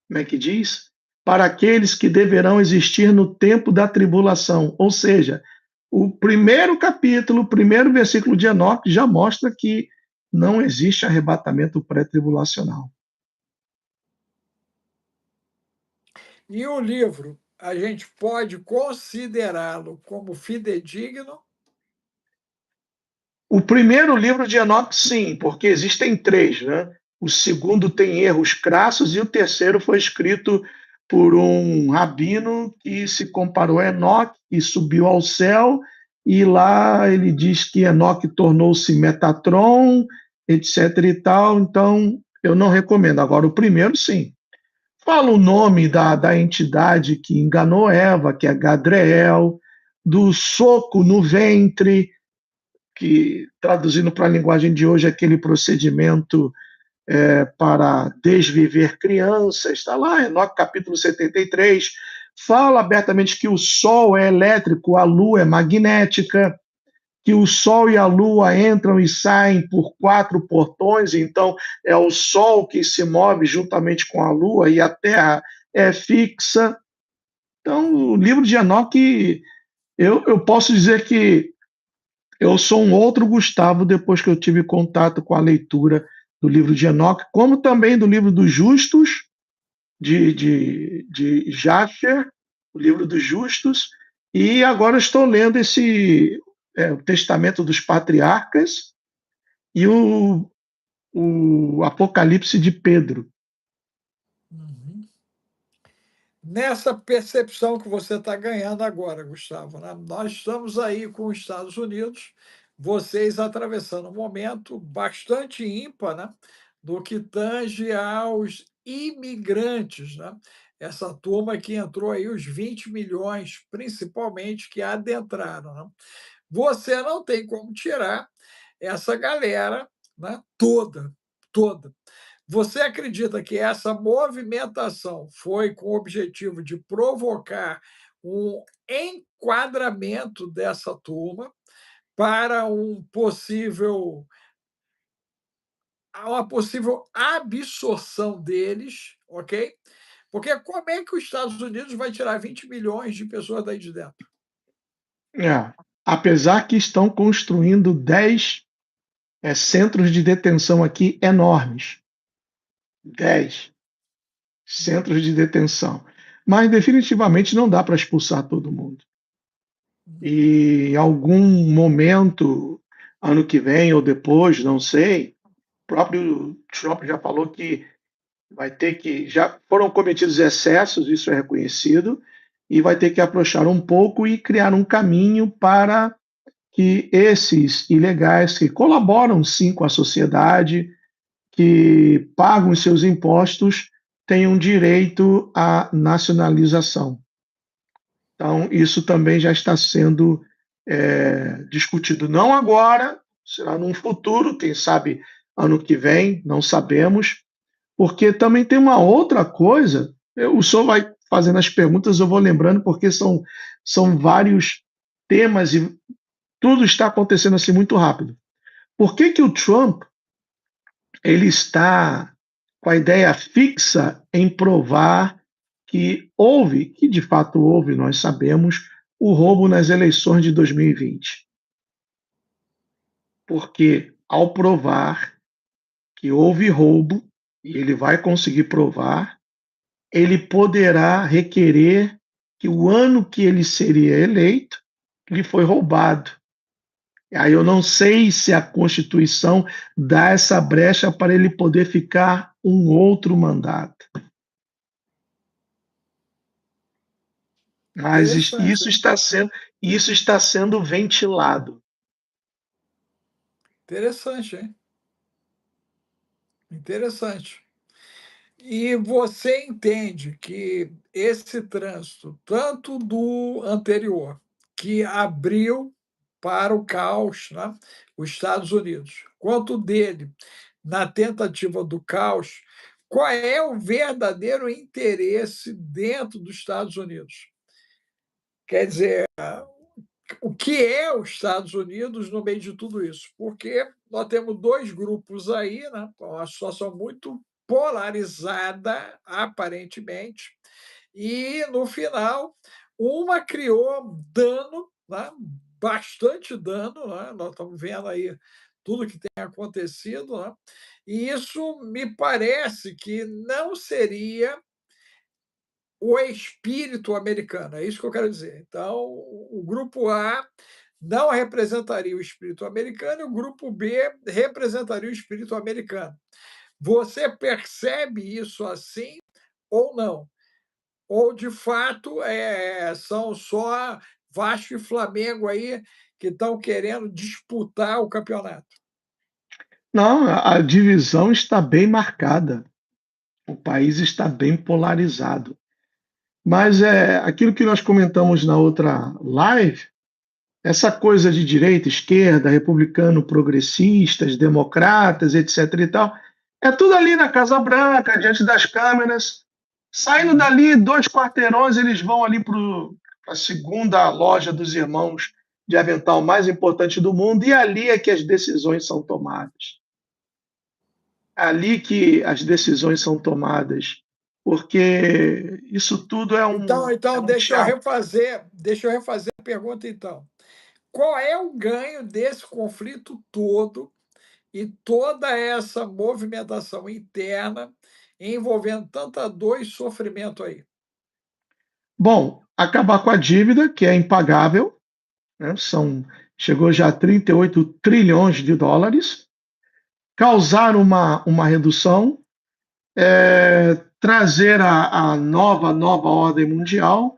como é que diz? Para aqueles que deverão existir no tempo da tribulação. Ou seja, o primeiro capítulo, o primeiro versículo de Enoque já mostra que não existe arrebatamento pré-tribulacional. E o livro, a gente pode considerá-lo como fidedigno? O primeiro livro de Enoque, sim, porque existem três, né? O segundo tem erros crassos e o terceiro foi escrito por um rabino que se comparou a Enoque e subiu ao céu, e lá ele diz que Enoque tornou-se Metatron, etc e tal, então eu não recomendo. Agora, o primeiro, sim. Fala o nome da entidade que enganou Eva, que é Gadreel, do soco no ventre, que, traduzindo para a linguagem de hoje, é aquele procedimento para desviver crianças, está lá, Enoque capítulo 73, fala abertamente que o Sol é elétrico, a Lua é magnética, que o Sol e a Lua entram e saem por quatro portões, então é o Sol que se move juntamente com a Lua e a Terra é fixa. Então, o livro de Enoque, eu posso dizer que eu sou um outro Gustavo depois que eu tive contato com a leitura do livro de Enoque, como também do livro dos Justos, de Jasher, o livro dos Justos, e agora estou lendo o Testamento dos Patriarcas e o Apocalipse de Pedro. Uhum. Nessa percepção que você está ganhando agora, Gustavo, né? Nós estamos aí com os Estados Unidos, vocês atravessando um momento bastante ímpar, né? Do que tange aos imigrantes, né? Essa turma que entrou aí, os 20 milhões, principalmente, que adentraram, né? Você não tem como tirar essa galera, né? Toda. Você acredita que essa movimentação foi com o objetivo de provocar um enquadramento dessa turma para uma possível absorção deles, ok? Porque como é que os Estados Unidos vai tirar 20 milhões de pessoas daí de dentro? Apesar que estão construindo 10 centros de detenção aqui enormes. 10 centros de detenção. Mas definitivamente não dá para expulsar todo mundo. E em algum momento, ano que vem ou depois, não sei, o próprio Trump já falou que vai ter que. Já foram cometidos excessos, isso é reconhecido, e vai ter que afrouxar um pouco e criar um caminho para que esses ilegais que colaboram sim com a sociedade, que pagam os seus impostos, tenham direito à nacionalização. Então, isso também já está sendo discutido, não agora, será num futuro, quem sabe ano que vem, não sabemos, porque também tem uma outra coisa, o senhor vai fazendo as perguntas, eu vou lembrando, porque são vários temas e tudo está acontecendo assim muito rápido. Por que, que o Trump ele está com a ideia fixa em provar que houve, que de fato houve, nós sabemos, o roubo nas eleições de 2020? Porque ao provar que houve roubo, e ele vai conseguir provar, ele poderá requerer que o ano que ele seria eleito lhe foi roubado. Aí eu não sei se a Constituição dá essa brecha para ele poder ficar um outro mandato. Mas Interessante, hein? isso está sendo ventilado. Interessante, hein? Interessante. E você entende que esse trânsito, tanto do anterior, que abriu para o caos, né, os Estados Unidos, quanto dele, na tentativa do caos, qual é o verdadeiro interesse dentro dos Estados Unidos? Quer dizer, o que é os Estados Unidos no meio de tudo isso, porque nós temos 2 grupos aí, né, uma situação muito polarizada, aparentemente, e no final, uma criou dano, né, bastante dano, né, nós estamos vendo aí tudo que tem acontecido, né, e isso me parece que não seria o espírito americano, é isso que eu quero dizer. Então, o grupo A não representaria o espírito americano e o grupo B representaria o espírito americano. Você percebe isso assim ou não? Ou, de fato, são só Vasco e Flamengo aí que estão querendo disputar o campeonato? Não, a divisão está bem marcada, o país está bem polarizado. Mas é aquilo que nós comentamos na outra live, essa coisa de direita, esquerda, republicano, progressistas, democratas, etc. e tal, é tudo ali na Casa Branca, diante das câmeras. Saindo Uhum. dali 2 quarteirões, eles vão ali para a segunda loja dos irmãos de avental mais importante do mundo, e ali é que as decisões são tomadas. Ali que as decisões são tomadas, porque isso tudo é Então um, é então um teatro. deixa eu refazer a pergunta então. Qual é o ganho desse conflito todo e toda essa movimentação interna envolvendo tanta dor e sofrimento aí? Bom, acabar com a dívida, que é impagável, né? Chegou já a 38 trilhões de dólares, causar uma redução, trazer a nova ordem mundial,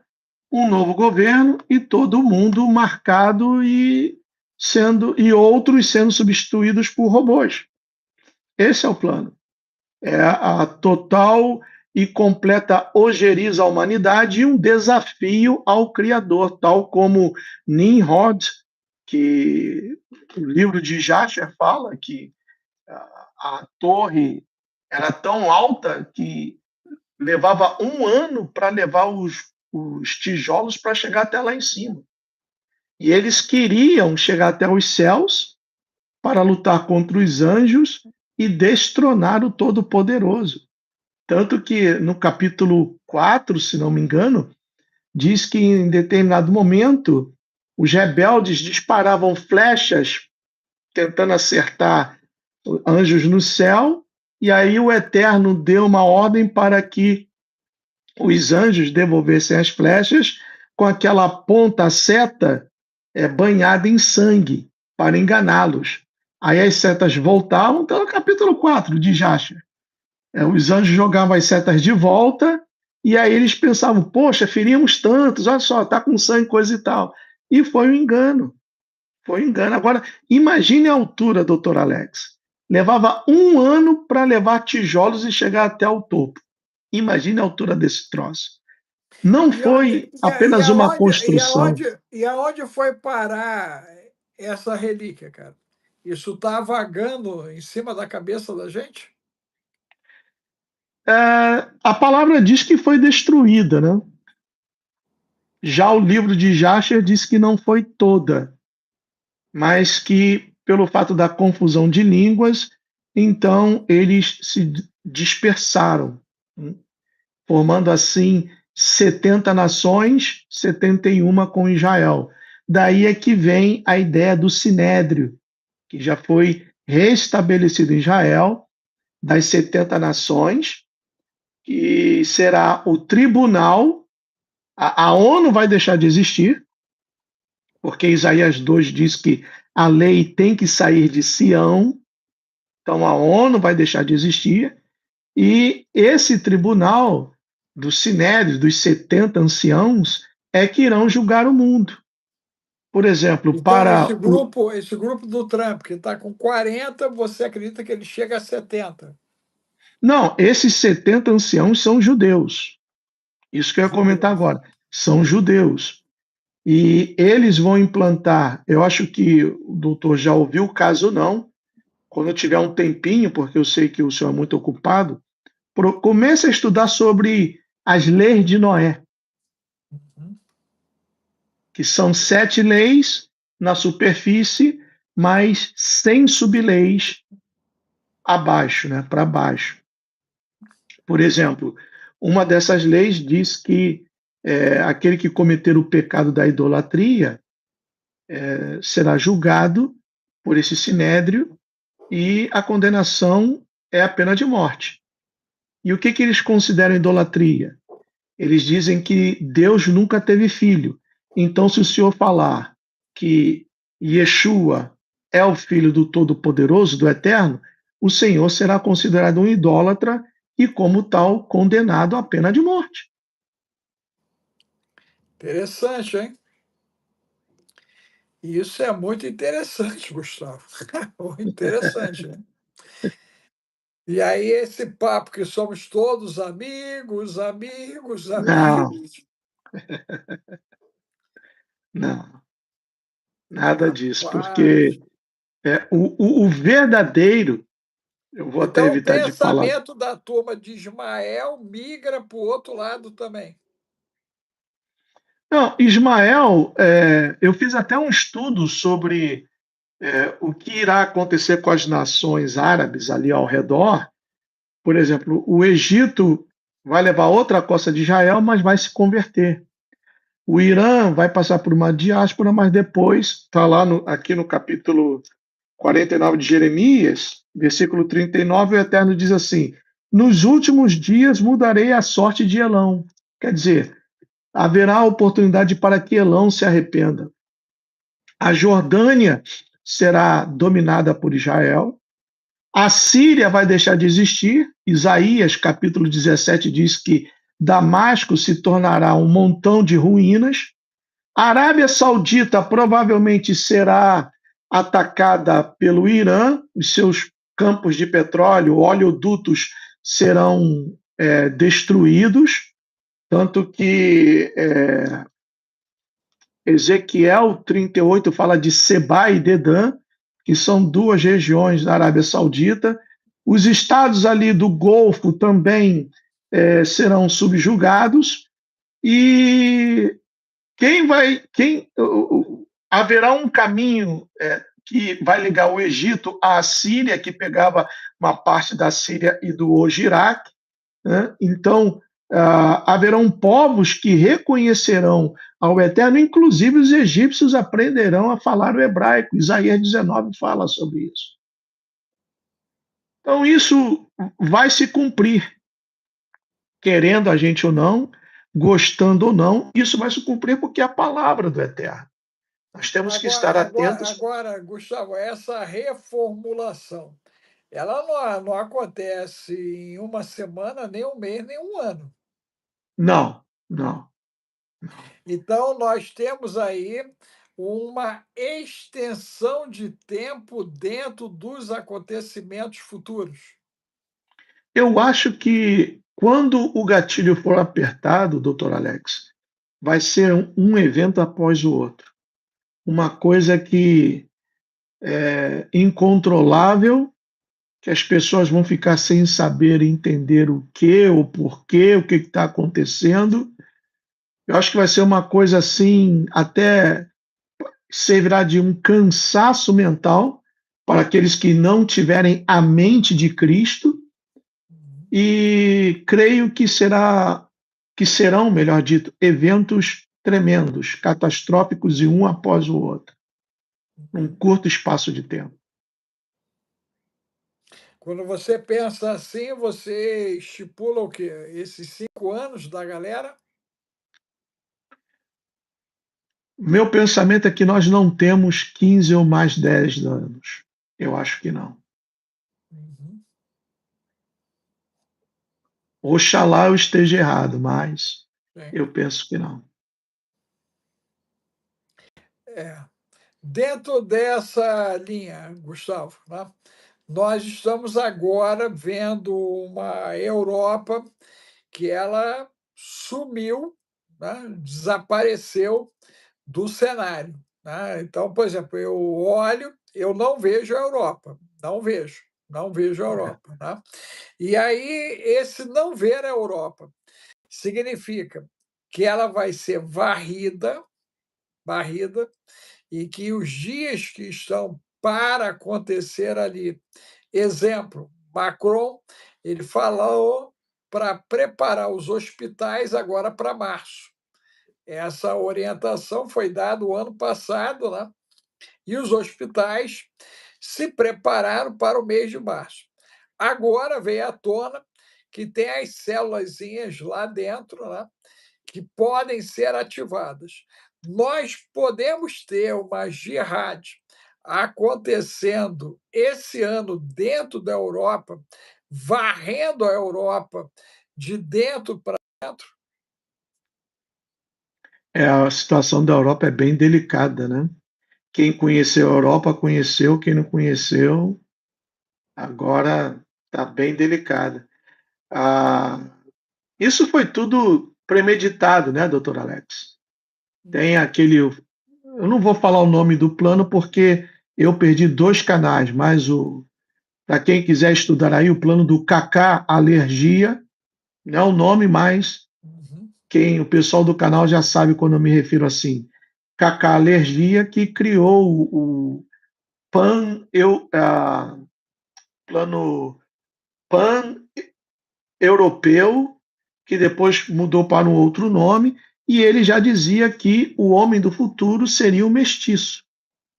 um novo governo e todo mundo marcado e outros sendo substituídos por robôs. Esse é o plano. É a total e completa ojeriza à humanidade e um desafio ao Criador, tal como Nimrod, que o livro de Jasher fala que a torre era tão alta que levava um ano para levar os tijolos para chegar até lá em cima. E eles queriam chegar até os céus para lutar contra os anjos e destronar o Todo-Poderoso. Tanto que no capítulo 4, se não me engano, diz que em determinado momento os rebeldes disparavam flechas tentando acertar anjos no céu, e aí o Eterno deu uma ordem para que os anjos devolvessem as flechas com aquela ponta, a seta, banhada em sangue, para enganá-los. Aí as setas voltavam, então no capítulo 4 de Jasher. Os anjos jogavam as setas de volta, e aí eles pensavam, poxa, feríamos tantos, olha só, está com sangue, coisa e tal. E foi um engano. Foi um engano. Agora, imagine a altura, doutor Alex. Levava um ano para levar tijolos e chegar até o topo. Imagine a altura desse troço. Não E onde foi apenas uma construção. e aonde foi parar essa relíquia, cara? Isso está vagando em cima da cabeça da gente? A palavra diz que foi destruída, né? Já o livro de Jasher diz que não foi toda, mas que, pelo fato da confusão de línguas, então eles se dispersaram, né? Formando assim 70 nações, 71 com Israel. Daí é que vem a ideia do Sinédrio, que já foi restabelecido em Israel, das 70 nações, que será o tribunal. A ONU vai deixar de existir, porque Isaías 2 diz que a lei tem que sair de Sião, então a ONU vai deixar de existir, e esse tribunal do Sinédrio, dos 70 anciãos, é que irão julgar o mundo. Por exemplo, Então para o. esse grupo do Trump, que está com 40, você acredita que ele chega a 70? Não, esses 70 anciãos são judeus. Isso que eu ia comentar Judeus. agora. São judeus. E eles vão implantar, eu acho que o doutor já ouviu o caso, não. Quando eu tiver um tempinho, porque eu sei que o senhor é muito ocupado, comece a estudar sobre as leis de Noé, Uhum. que são 7 leis na superfície, mas 100 subleis abaixo, né, para baixo. Por exemplo, uma dessas leis diz que aquele que cometer o pecado da idolatria será julgado por esse sinédrio e a condenação é a pena de morte. E o que, que eles consideram idolatria? Eles dizem que Deus nunca teve filho. Então, se o Senhor falar que Yeshua é o filho do Todo-Poderoso, do Eterno, o Senhor será considerado um idólatra e, como tal, condenado à pena de morte. Interessante, hein? Isso é muito interessante, Gustavo. Muito interessante, né? E aí esse papo que somos todos amigos, amigos, Não, amigos. não, nada disso, Rapaz. porque o verdadeiro, eu vou até Então o evitar de falar. pensamento da turma de Ismael migra para o outro lado também. Não, Ismael, eu fiz até um estudo sobre o que irá acontecer com as nações árabes ali ao redor. Por exemplo, o Egito vai levar outra costa de Israel, mas vai se converter. O Irã vai passar por uma diáspora, mas depois, está lá aqui no capítulo 49 de Jeremias, versículo 39, o Eterno diz assim: nos últimos dias mudarei a sorte de Elão. Quer dizer, haverá oportunidade para que Elão se arrependa. A Jordânia será dominada por Israel. A Síria vai deixar de existir. Isaías, capítulo 17, diz que Damasco se tornará um montão de ruínas. A Arábia Saudita provavelmente será atacada pelo Irã, os seus campos de petróleo, oleodutos serão destruídos, tanto que Ezequiel 38 fala de Seba e Dedã, que são duas regiões da Arábia Saudita. Os estados ali do Golfo também serão subjugados e haverá um caminho que vai ligar o Egito à Síria, que pegava uma parte da Síria e do hoje Iraque, né? Então, haverão povos que reconhecerão ao Eterno, inclusive os egípcios aprenderão a falar o hebraico. Isaías 19 fala sobre isso. Então, isso vai se cumprir, querendo a gente ou não, gostando ou não, isso vai se cumprir porque é a palavra do Eterno. Nós temos que estar atentos. Gustavo, essa reformulação, ela não acontece em uma semana, nem um mês, nem um ano. Não, não, não. Então, nós temos aí uma extensão de tempo dentro dos acontecimentos futuros. Eu acho que quando o gatilho for apertado, doutor Alex, vai ser um evento após o outro. Uma coisa que é incontrolável, que as pessoas vão ficar sem saber entender o que, o porquê, o que está acontecendo. Eu acho que vai ser uma coisa assim, até servirá de um cansaço mental para aqueles que não tiverem a mente de Cristo, e creio que serão, melhor dito, eventos tremendos, catastróficos e um após o outro, num curto espaço de tempo. Quando você pensa assim, você estipula o quê? Esses 5 anos da galera? Meu pensamento é que nós não temos 15 ou mais 10 anos. Eu acho que não. Uhum. Oxalá eu esteja errado, mas Sim. eu penso que não. É. Dentro dessa linha, Gustavo, né, nós estamos agora vendo uma Europa que ela sumiu, né, desapareceu do cenário, né? Então, por exemplo, eu olho, eu não vejo a Europa, não vejo a Europa, né? E aí, esse não ver a Europa significa que ela vai ser varrida, varrida e que os dias que estão para acontecer ali, exemplo, Macron, ele falou para preparar os hospitais agora para março. Essa orientação foi dada o ano passado, né? E os hospitais se prepararam para o mês de março. Agora veio à tona que tem as célulazinhas lá dentro, né, que podem ser ativadas. Nós podemos ter uma jihad acontecendo esse ano dentro da Europa, varrendo a Europa de dentro para dentro. A situação da Europa é bem delicada, né? Quem conheceu a Europa conheceu, quem não conheceu, agora está bem delicada. Ah, isso foi tudo premeditado, né, doutor Alex? Tem aquele. Eu não vou falar o nome do plano porque eu perdi dois canais, mas para quem quiser estudar aí, o plano do Kaká Alergia, não é o nome, mas Uhum. o pessoal do canal já sabe quando eu me refiro assim. Kaká Alergia, que criou o plano pan-europeu, que depois mudou para um outro nome, e ele já dizia que o homem do futuro seria o mestiço,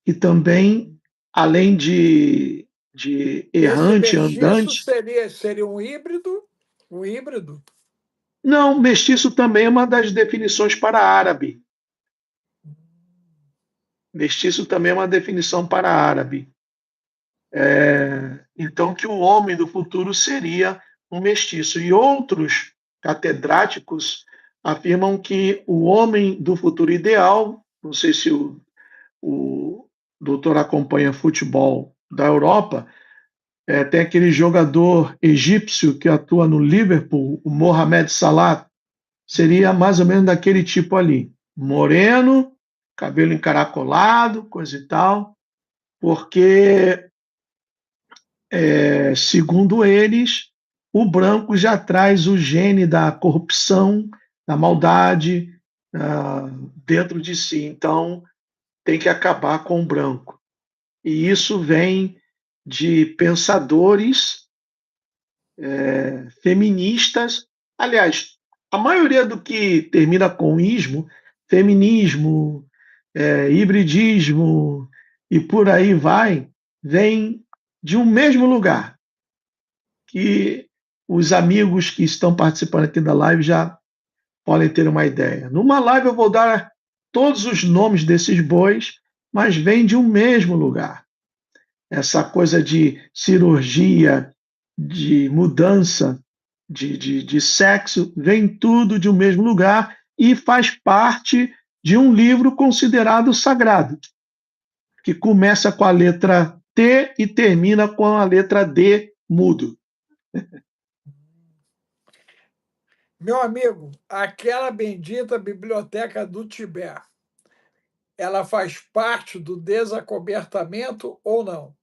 e também, além de Esse errante, mestiço andante, seria um híbrido? Um híbrido? não, mestiço também é uma das definições para árabe. Mestiço também é uma definição para árabe. Então, que o homem do futuro seria um mestiço. E outros catedráticos afirmam que o homem do futuro ideal, não sei se o doutor acompanha futebol da Europa, tem aquele jogador egípcio que atua no Liverpool, o Mohamed Salah, seria mais ou menos daquele tipo ali. Moreno, cabelo encaracolado, coisa e tal, porque segundo eles, o branco já traz o gene da corrupção, da maldade dentro de si. Então, tem que acabar com o branco. E isso vem de pensadores feministas. Aliás, a maioria do que termina com ismo, feminismo, hibridismo e por aí vai, vem de um mesmo lugar, que os amigos que estão participando aqui da live já podem ter uma ideia. Numa live eu vou dar todos os nomes desses bois, mas vem de um mesmo lugar. Essa coisa de cirurgia, de mudança de sexo, vem tudo de um mesmo lugar e faz parte de um livro considerado sagrado, que começa com a letra T e termina com a letra D mudo. Meu amigo, aquela bendita biblioteca do Tibete, ela faz parte do desacobertamento ou não?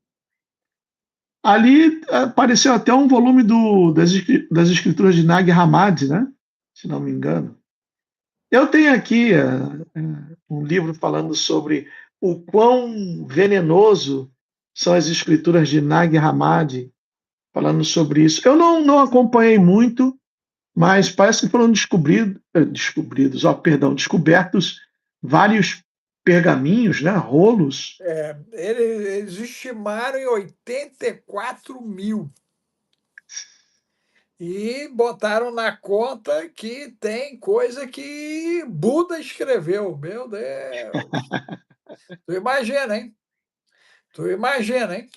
Ali apareceu até um volume das escrituras de Nag Hammadi, né? Se não me engano. Eu tenho aqui um livro falando sobre o quão venenoso são as escrituras de Nag Hammadi, falando sobre isso. Eu não acompanhei muito, mas parece que foram descobertos vários pergaminhos, né, rolos. Eles estimaram em 84 mil e botaram na conta que tem coisa que Buda escreveu. Meu Deus! Tu imagina, hein? Tu imagina, hein?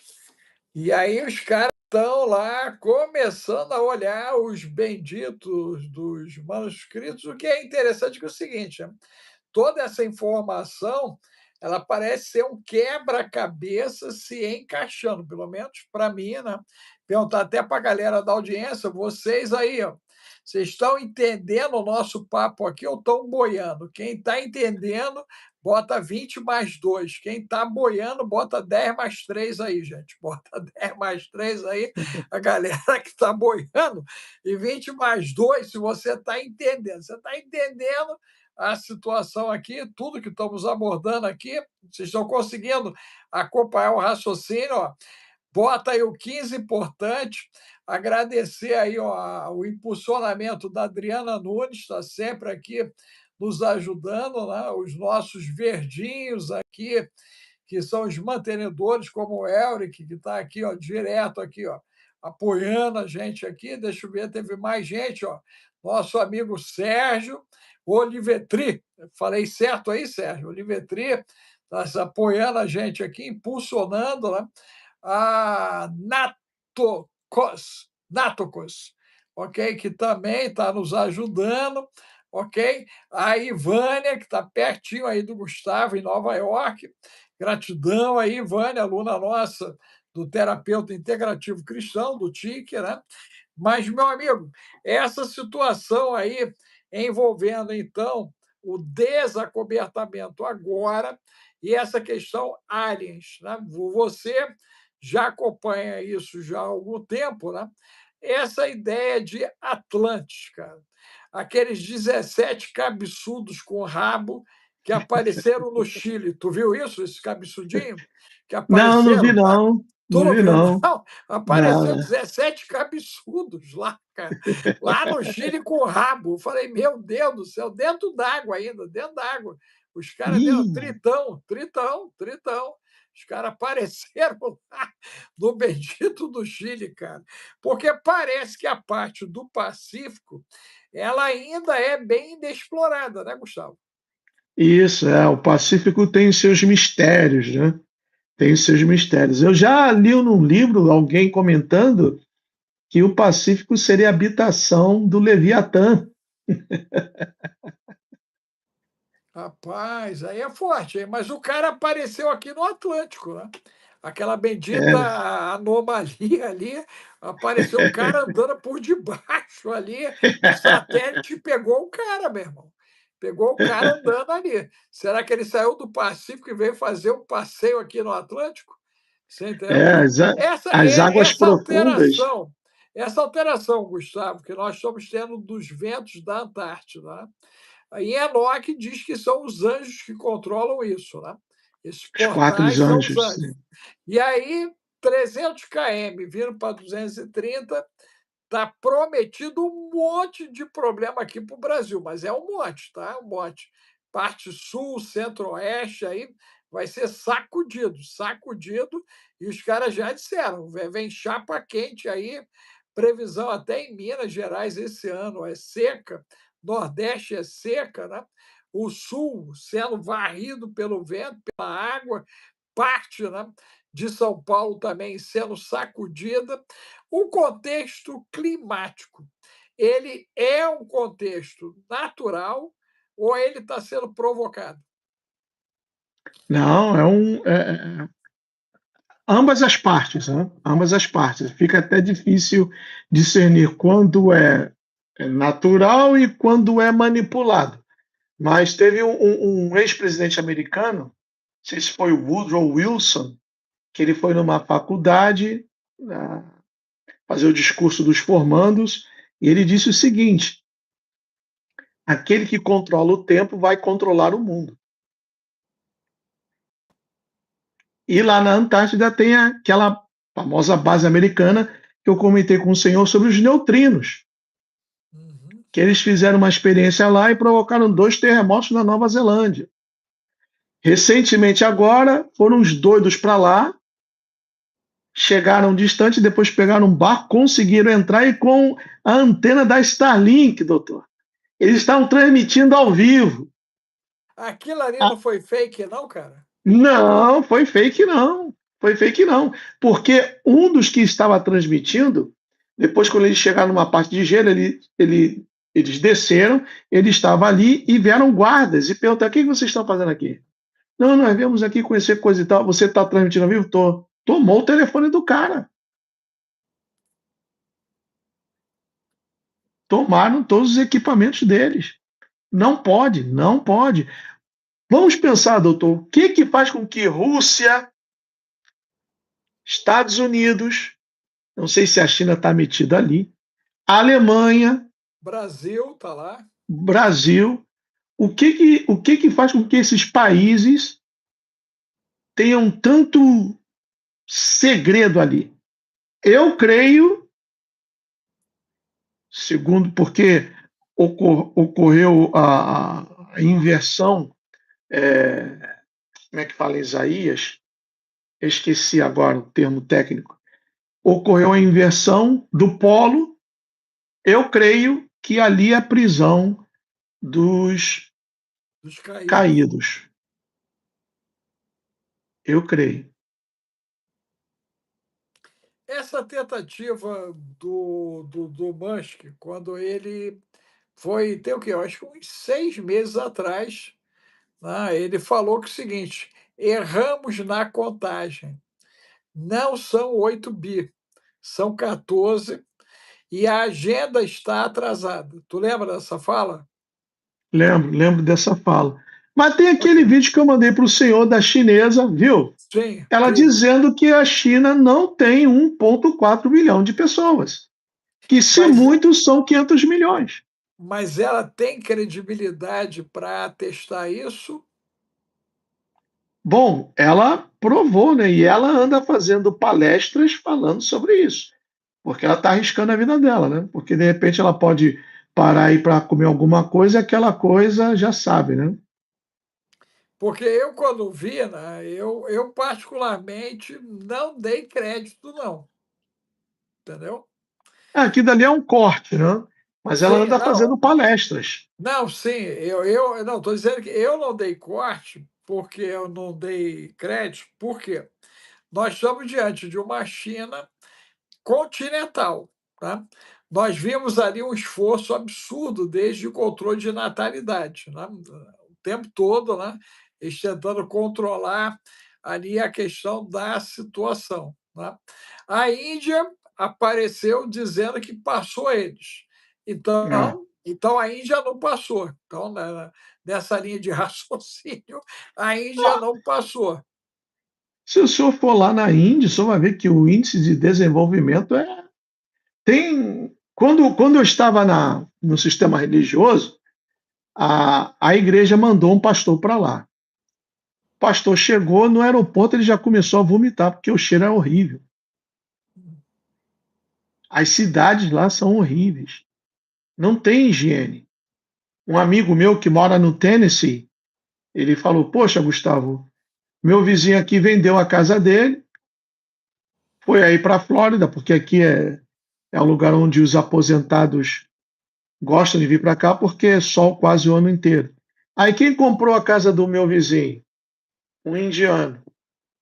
E aí os caras estão lá começando a olhar os benditos dos manuscritos, o que é interessante que é o seguinte, né? Toda essa informação, ela parece ser um quebra-cabeça se encaixando, pelo menos para mim, né? Perguntar até para a galera da audiência, vocês aí, ó, vocês estão entendendo o nosso papo aqui ou estão boiando? Quem está entendendo, bota 20 mais 2. Quem está boiando, bota 10 mais 3 aí, gente. Bota 10 mais 3 aí, a galera que está boiando, e 20 mais 2 se você está entendendo. Você está entendendo, a situação aqui, tudo que estamos abordando aqui. Vocês estão conseguindo acompanhar o raciocínio? Ó. Bota aí o 15 importante. Agradecer aí ó, o impulsionamento da Adriana Nunes, está sempre aqui nos ajudando, né? Os nossos verdinhos aqui, que são os mantenedores, como o Elric, que está aqui, ó, direto aqui, ó, apoiando a gente aqui. Deixa eu ver, teve mais gente, ó. Nosso amigo Sérgio Olivetri. Falei certo aí, Sérgio? Olivetri está apoiando a gente aqui, impulsionando, né? A Natocos, ok? Que também está nos ajudando, ok? A Ivânia, que está pertinho aí do Gustavo, em Nova York. Gratidão aí, Ivânia, aluna nossa do terapeuta integrativo cristão, do TIC, né? Mas, meu amigo, essa situação aí envolvendo, então, o desacobertamento agora e essa questão aliens, né? Você já acompanha isso já há algum tempo, né? Essa ideia de Atlantis, cara. Aqueles 17 cabeçudos com rabo que apareceram no Chile. Tu viu isso, esse cabeçudinho? Que Não, não vi apareceram? não. Tu Não não vi viu, não. não? Não, Apareceu não. 17 cabeçudos lá, cara. Lá no Chile com rabo. Eu falei, meu Deus do céu, dentro d'água ainda, dentro d'água. Os caras dentro, Ih, tritão. Os caras apareceram lá no bendito do Chile, cara. Porque parece que a parte do Pacífico ela ainda é bem inexplorada, né, Gustavo? isso, o Pacífico tem os seus mistérios, né? Tem os seus mistérios. Eu já li num livro alguém comentando que o Pacífico seria a habitação do Leviatã. Rapaz, aí é forte, hein? Mas o cara apareceu aqui no Atlântico, né? Aquela bendita É, anomalia ali, apareceu o cara andando por debaixo ali, o satélite pegou o cara, meu irmão. Pegou o cara andando ali. Será que ele saiu do Pacífico e veio fazer um passeio aqui no Atlântico? Você entendeu? as, Essa, as águas essa profundas. alteração, essa alteração, Gustavo, que nós estamos tendo dos ventos da Antártida, né? Aí Enoque diz que são os anjos que controlam isso, né? Esses Os quatro portais são os anjos. anjos. E aí, 300 km vindo para 230, está prometido um monte de problema aqui para o Brasil, mas é um monte, tá? Um monte. Parte sul, centro-oeste, aí vai ser sacudido, e os caras já disseram, vem chapa quente aí, previsão até em Minas Gerais esse ano é seca, Nordeste é seca, né? O sul sendo varrido pelo vento, pela água, parte, né, de São Paulo também sendo sacudida. O contexto climático, ele é um contexto natural ou ele está sendo provocado? Não, ambas as partes, né? Ambas as partes. Fica até difícil discernir quando é natural e quando é manipulado. Mas teve um ex-presidente americano, não sei se foi o Woodrow Wilson, que ele foi numa faculdade fazer o discurso dos formandos, e ele disse o seguinte: aquele que controla o tempo vai controlar o mundo. E lá na Antártida tem aquela famosa base americana que eu comentei com o senhor sobre os neutrinos, Uhum. que eles fizeram uma experiência lá e provocaram 2 terremotos na Nova Zelândia. Recentemente agora, foram os doidos para lá, chegaram distante, depois pegaram um barco, conseguiram entrar e com a antena da Starlink, doutor. Eles estavam transmitindo ao vivo. Aquilo ali Ah, não foi fake, não, cara? não, foi fake não. Foi fake não. Porque um dos que estava transmitindo, depois quando eles chegaram numa parte de gelo, eles desceram, ele estava ali e vieram guardas e perguntaram: o que vocês estão fazendo aqui? Não, nós viemos aqui conhecer coisa e tal. Você está transmitindo ao vivo? Tô. Tomou o telefone do cara. Tomaram todos os equipamentos deles. Não pode, não pode. Vamos pensar, doutor, o que que faz com que Rússia, Estados Unidos, não sei se a China está metida ali, a Alemanha, Brasil tá lá. Brasil, o que faz com que esses países tenham tanto segredo ali? Eu creio, segundo, porque ocorreu a inversão, como é que fala em Isaías? Eu esqueci agora o termo técnico. Ocorreu a inversão do polo. Eu creio que ali é a prisão dos Dos caídos. caídos. Eu creio. Essa tentativa do Musk, quando ele foi, tem o quê? Eu acho que uns 6 meses atrás, né, ele falou que é o seguinte: erramos na contagem. Não são 8 bi, são 14 e a agenda está atrasada. Tu lembra dessa fala? Lembro dessa fala. Mas tem Ok. aquele vídeo que eu mandei para o senhor da chinesa, viu? Sim, Ela vi. dizendo que a China não tem 1,4 bilhão de pessoas. Que se Mas, muitos são 500 milhões. mas ela tem credibilidade para testar isso? Bom, ela provou, né? E ela anda fazendo palestras falando sobre isso. Porque ela está arriscando a vida dela, né? Porque de repente ela pode parar aí para comer alguma coisa e aquela coisa já sabe, né? Porque eu, quando vi, né, eu particularmente não dei crédito, não. Entendeu? Aquilo dali é um corte, né? Mas ela Sim, anda não. fazendo palestras. Não, sim, eu não estou dizendo que eu não dei corte, porque eu não dei crédito, por quê? Nós estamos diante de uma China continental, tá? Nós vimos ali um esforço absurdo desde o controle de natalidade, né? O tempo todo, né? Eles tentando controlar ali a questão da situação, né? A Índia apareceu dizendo que passou eles. É. Então a Índia não passou. Então, nessa linha de raciocínio, a Índia não passou. Se o senhor for lá na Índia, o senhor vai ver que o índice de desenvolvimento tem. Quando eu estava no sistema religioso, a igreja mandou um pastor para lá. O pastor chegou no aeroporto, ele já começou a vomitar, porque o cheiro é horrível. As cidades lá são horríveis. Não tem higiene. Um amigo meu que mora no Tennessee, ele falou: Poxa, Gustavo, meu vizinho aqui vendeu a casa dele, foi aí para a Flórida, porque aqui é um lugar onde os aposentados gostam de vir para cá, porque é sol quase o ano inteiro. Aí quem comprou a casa do meu vizinho? Um indiano.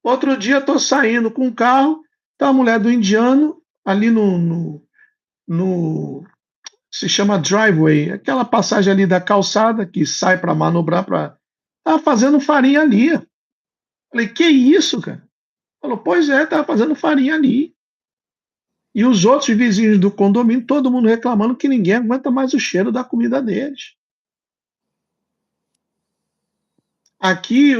Outro dia estou saindo com um carro, tá a mulher do indiano ali no se chama driveway, aquela passagem ali da calçada que sai para manobrar para. Tá fazendo farinha ali. Falei, que isso, cara? Falou, pois é, tá fazendo farinha ali. E os outros vizinhos do condomínio, todo mundo reclamando que ninguém aguenta mais o cheiro da comida deles. Aqui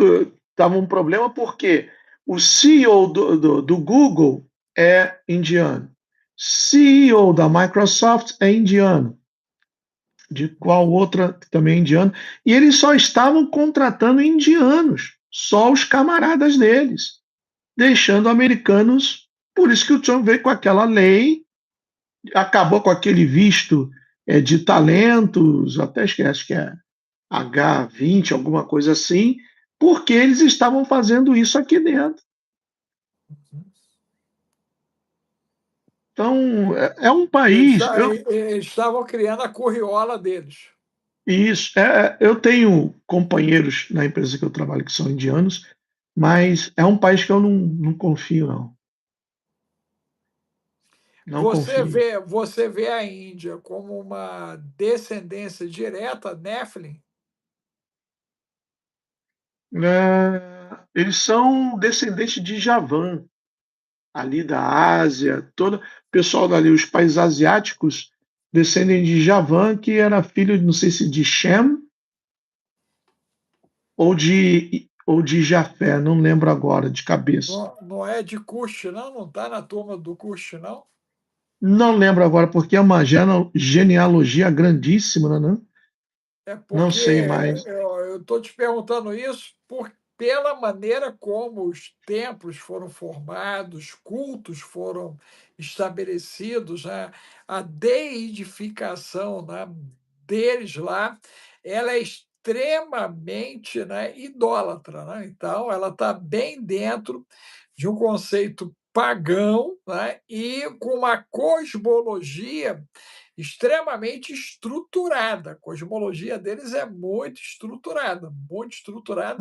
estava um problema porque o CEO do Google é indiano, CEO da Microsoft é indiano, de qual outra que também é indiano, e eles só estavam contratando indianos, só os camaradas deles, deixando americanos. Por isso que o Trump veio com aquela lei, acabou com aquele visto de talentos, até esquece que é H20, alguma coisa assim, porque eles estavam fazendo isso aqui dentro. Então, é um país. Eles estavam criando a curriola deles. Isso, eu tenho companheiros na empresa que eu trabalho que são indianos, mas é um país que eu não confio, não. Não confio. Você vê a Índia como uma descendência direta Nephilim? Eles são descendentes de Javan, ali da Ásia, todo o pessoal dali, os países asiáticos descendem de Javan, que era filho, não sei se de Shem ou de Jafé, não lembro agora de cabeça. Não, não é de Cush, não? Não está na turma do Cush, não? Não lembro agora, porque é uma genealogia grandíssima, né? É Não porque sei mais. eu estou te perguntando isso pela maneira como os templos foram formados, cultos foram estabelecidos, né? A deidificação, né, deles lá, ela é extremamente, né, idólatra, né? Então, ela está bem dentro de um conceito pagão, né, e com uma cosmologia extremamente estruturada. A cosmologia deles é muito estruturada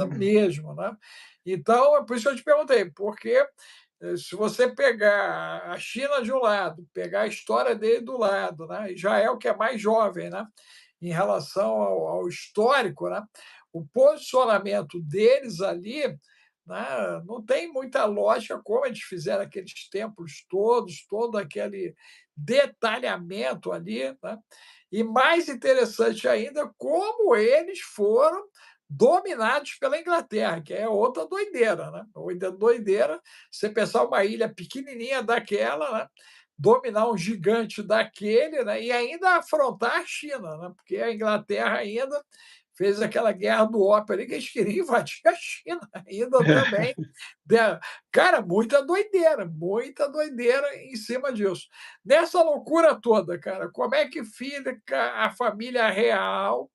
Hum. mesmo, né? Então, é por isso que eu te perguntei, porque se você pegar a China de um lado, pegar a história dele do lado, né? Israel, que é mais jovem, né? Em relação ao histórico, né? O posicionamento deles ali, né? Não tem muita lógica como eles fizeram aqueles templos todos, todo aquele detalhamento ali, né? E mais interessante ainda, como eles foram dominados pela Inglaterra, que é outra doideira, né? Outra doideira, você pensar uma ilha pequenininha daquela, né? Dominar um gigante daquele, né? E ainda afrontar a China, né? Porque a Inglaterra ainda fez aquela guerra do ópio ali que eles queriam invadir a China ainda também. Cara, muita doideira em cima disso. Nessa loucura toda, cara, como é que fica a família real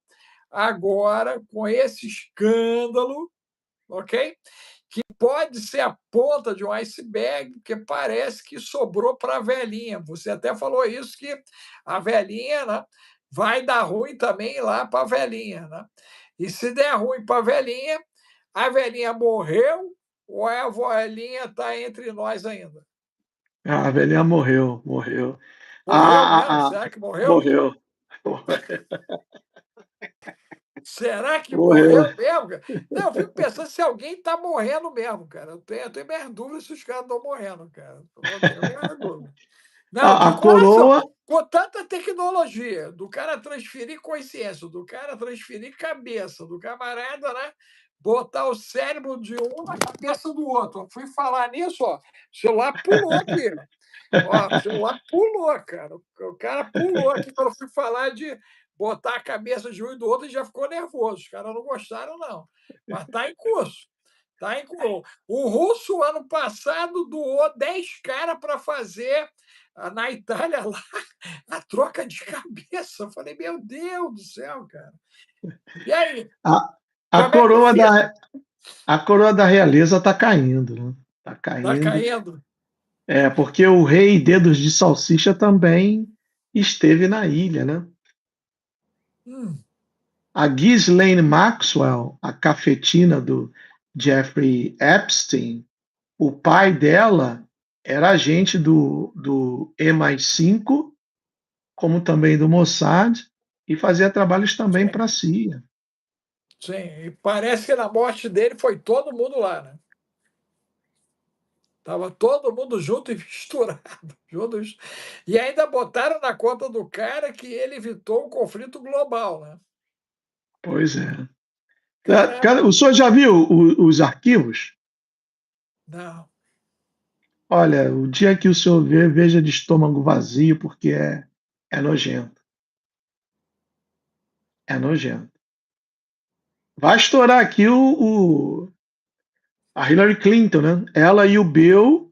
agora com esse escândalo, ok? Que pode ser a ponta de um iceberg, porque parece que sobrou para a velhinha. Você até falou isso, que a velhinha, né, vai dar ruim também lá para a velhinha. Né? E se der ruim para a velhinha morreu ou a velhinha está entre nós ainda? A velhinha morreu, morreu. Morreu mesmo? A Será que morreu? morreu. Será que Morreu. morreu mesmo, cara? Não, eu fico pensando se alguém está morrendo mesmo, cara. Eu tenho minhas dúvidas se os caras estão morrendo, cara. Eu tenho minhas dúvidas. Não, A de coração. coroa Com tanta tecnologia, do cara transferir consciência, do cara transferir cabeça, do camarada, né? Botar o cérebro de um na cabeça do outro. Eu fui falar nisso, ó. O celular pulou aqui. Ó, o celular pulou, cara. O cara pulou aqui quando eu fui falar de botar a cabeça de um e do outro e já ficou nervoso. Os caras não gostaram, não. Mas está em curso. Tá em curso. O russo, ano passado, doou 10 caras para fazer na Itália lá a troca de cabeça. Eu falei, meu Deus do céu, cara. E aí, a a como é que coroa da fica? a coroa da realeza está caindo, né, está Tá caindo. caindo? É, porque o rei Dedos de Salsicha também esteve na ilha, né. Hum, A Ghislaine Maxwell, a cafetina do Jeffrey Epstein, o pai dela era agente do MI5, como também do Mossad, e fazia trabalhos também sim, para a CIA. sim. E parece que na morte dele foi todo mundo lá, né? Tava todo mundo junto e misturado. Juntos. E ainda botaram na conta do cara que ele evitou um conflito global, né? Pois é. Caramba, O senhor já viu os arquivos? não. Olha, o dia que o senhor ver, veja de estômago vazio, porque é nojento. É nojento. Vai estourar aqui a Hillary Clinton, né? Ela e o Bill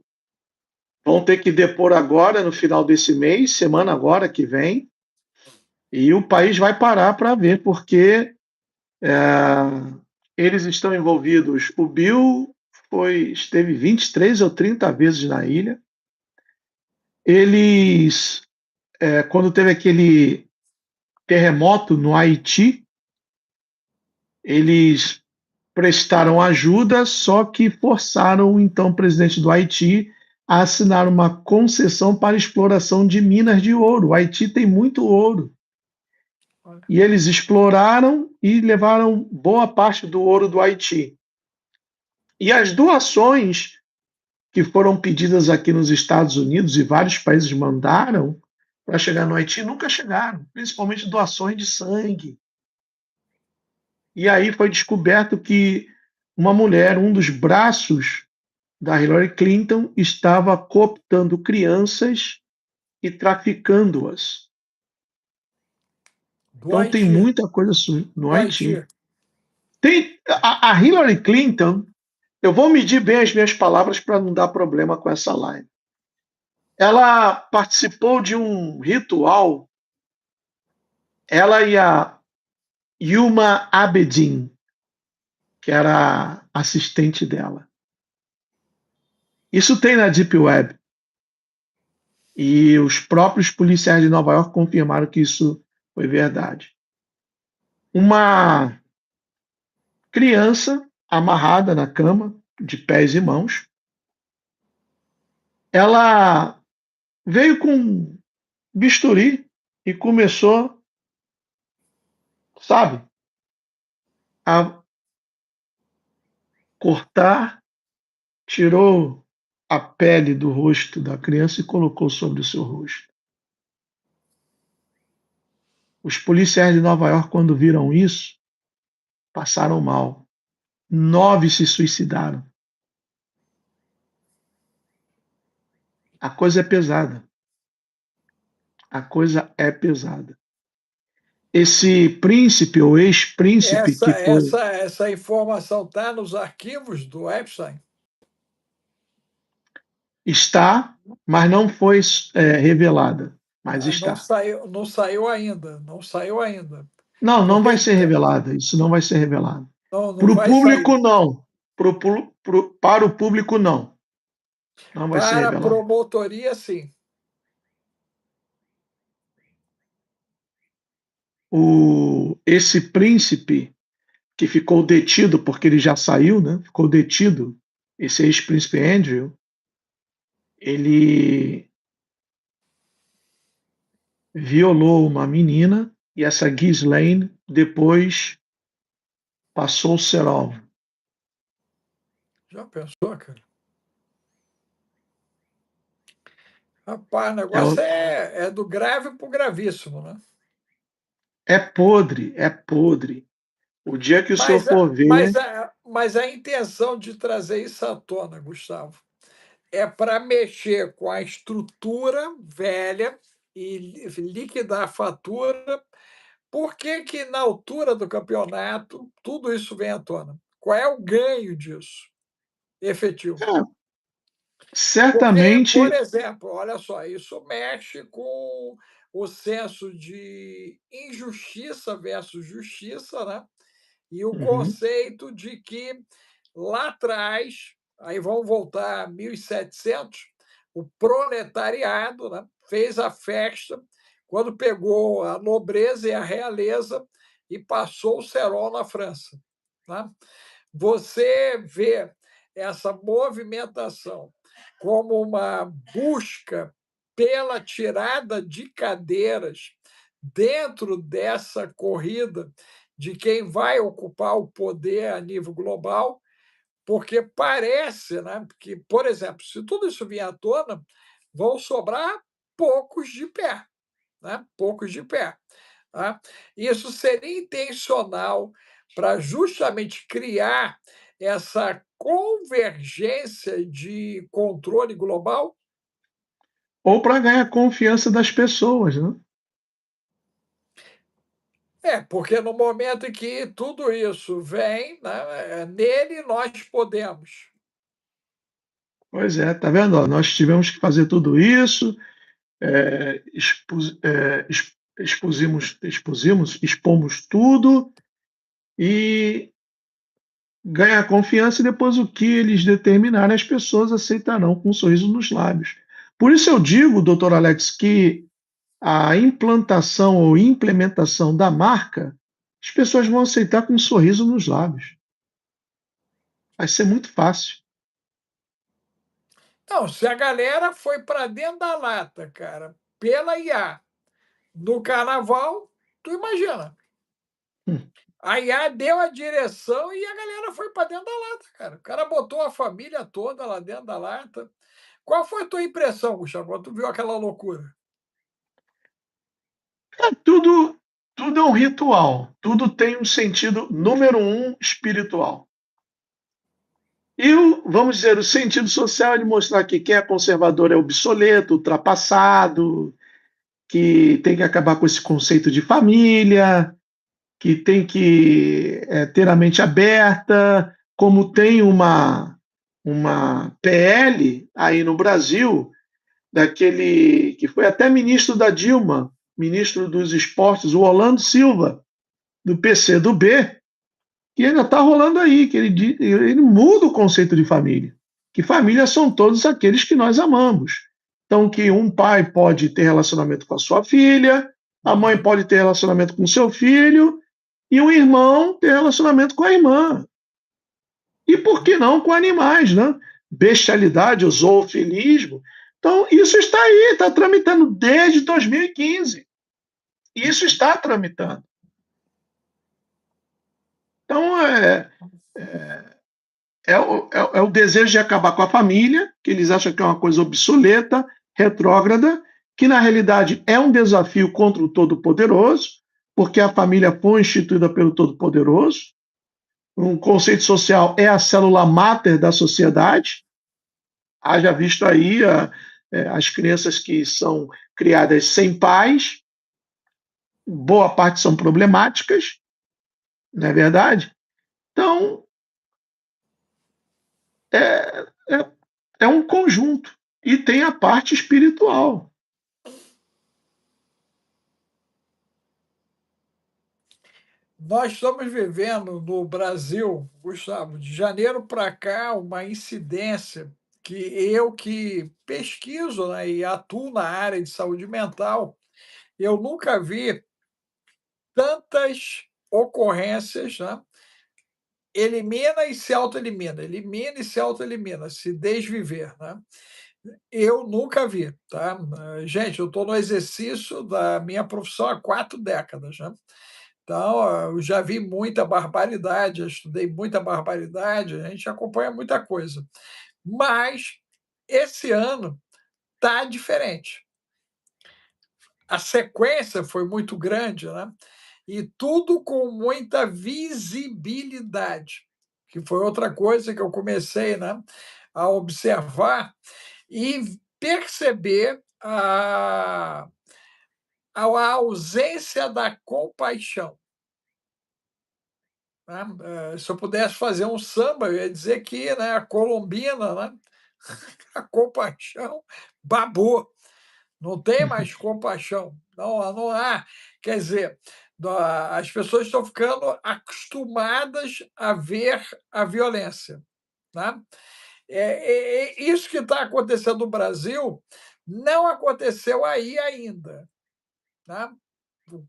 vão ter que depor agora, no final desse mês, semana agora que vem, e o país vai parar para ver, porque eles estão envolvidos. O Bill esteve 23 ou 30 vezes na ilha. Eles, quando teve aquele terremoto no Haiti, eles prestaram ajuda, só que forçaram o então presidente do Haiti a assinar uma concessão para exploração de minas de ouro. O Haiti tem muito ouro. E eles exploraram e levaram boa parte do ouro do Haiti. E as doações que foram pedidas aqui nos Estados Unidos e vários países mandaram para chegar no Haiti nunca chegaram, principalmente doações de sangue. E aí foi descoberto que uma mulher, um dos braços da Hillary Clinton, estava cooptando crianças e traficando-as. Do Então tem Haiti, muita coisa no do Haiti. Haiti. Tem a Hillary Clinton, eu vou medir bem as minhas palavras para não dar problema com essa live. Ela participou de um ritual, ela e a Yuma Abedin, que era a assistente dela. Isso tem na Deep Web. E os próprios policiais de Nova York confirmaram que isso foi verdade. Uma criança amarrada na cama, de pés e mãos, ela veio com bisturi e começou, sabe, a cortar, tirou a pele do rosto da criança e colocou sobre o seu rosto. Os policiais de Nova York, quando viram isso, passaram mal. 9 se suicidaram. A coisa é pesada. A coisa é pesada. Esse príncipe ou ex-príncipe Essa, que foi, essa, essa informação está nos arquivos do Epstein? está, mas não foi revelada, mas Ah, não está. saiu, não saiu ainda, não saiu ainda. Não, não vai Porque ser revelada, isso não vai ser revelado. não Para o vai público, sair. não. Para o público, não. Não vai ser Para a revelado. promotoria, sim. Esse príncipe que ficou detido, porque ele já saiu, né? Ficou detido, esse ex-príncipe Andrew, ele violou uma menina e essa Ghislaine depois passou o cerol. Já pensou, cara? Rapaz, o É, negócio é do grave para o gravíssimo, né? é podre, é podre. O dia que o senhor Mas, for ver, mas a intenção de trazer isso à tona, Gustavo, é para mexer com a estrutura velha e liquidar a fatura. Por que que na altura do campeonato tudo isso vem à tona? Qual é o ganho disso, efetivo? é, Porque, por certamente. exemplo, olha só, isso mexe com o senso de injustiça versus justiça, né? E o Uhum. conceito de que lá atrás, aí vamos voltar a 1700, o proletariado, né, fez a festa quando pegou a nobreza e a realeza e passou o cerol na França. Né? Você vê essa movimentação como uma busca pela tirada de cadeiras dentro dessa corrida de quem vai ocupar o poder a nível global, porque parece, né, que, por exemplo, se tudo isso vier à tona, vão sobrar poucos de pé, né? Poucos de pé. Tá? Isso seria intencional para justamente criar essa convergência de controle global? Ou para ganhar confiança das pessoas, né? É, porque no momento em que tudo isso vem, né, nele nós podemos. Pois é, tá vendo? Ó, nós tivemos que fazer tudo isso, expomos tudo e ganhar confiança e depois o que eles determinarem as pessoas aceitarão com um sorriso nos lábios. Por isso eu digo, doutor Alex, que a implantação ou implementação da marca, as pessoas vão aceitar com um sorriso nos lábios. Vai ser muito fácil. Não, se a galera foi para dentro da lata, cara, pela IA, no carnaval, tu imagina. Hum. A IA deu a direção e a galera foi para dentro da lata, cara. O cara botou a família toda lá dentro da lata. Qual foi a tua impressão, Gustavo, quando tu viu aquela loucura? Tudo é um ritual, tudo tem um sentido, número um, espiritual. E vamos dizer, o sentido social é de mostrar que quem é conservador é obsoleto, ultrapassado, que tem que acabar com esse conceito de família, que tem que ter a mente aberta, como tem uma PL aí no Brasil, daquele que foi até ministro da Dilma, ministro dos esportes, o Orlando Silva, do PCdoB, que ainda está rolando aí, que ele muda o conceito de família, que família são todos aqueles que nós amamos. Então, que um pai pode ter relacionamento com a sua filha, a mãe pode ter relacionamento com o seu filho, e um irmão ter relacionamento com a irmã. E por que não com animais, né? Bestialidade, o zoofilismo. Então, isso está aí, está tramitando desde 2015. Isso está tramitando. Então, é o desejo de acabar com a família, que eles acham que é uma coisa obsoleta, retrógrada, que na realidade é um desafio contra o Todo-Poderoso, porque a família foi instituída pelo Todo-Poderoso. Um conceito social é a célula máter da sociedade. Haja visto aí as crianças que são criadas sem pais, boa parte são problemáticas, não é verdade? Então, é, é, é um conjunto. E tem a parte espiritual. Nós estamos vivendo no Brasil, Gustavo, de janeiro para cá, uma incidência que eu que pesquiso, né, e atuo na área de saúde mental, eu nunca vi tantas ocorrências, né? Elimina e se autoelimina, elimina e se autoelimina, se desviver, né? Eu nunca vi, tá? Gente, eu estou no exercício da minha profissão há 4 décadas, né? Então, eu já vi muita barbaridade, já estudei muita barbaridade, a gente acompanha muita coisa. Mas esse ano está diferente. A sequência foi muito grande, né? E tudo com muita visibilidade, que foi outra coisa que eu comecei, né, a observar e perceber a ausência da compaixão. Né? Se eu pudesse fazer um samba, eu ia dizer que, né, a colombina, né, a compaixão babou. Não tem mais compaixão. Não há. Quer dizer, as pessoas estão ficando acostumadas a ver a violência. Né? Isso que está acontecendo no Brasil não aconteceu aí ainda. Né?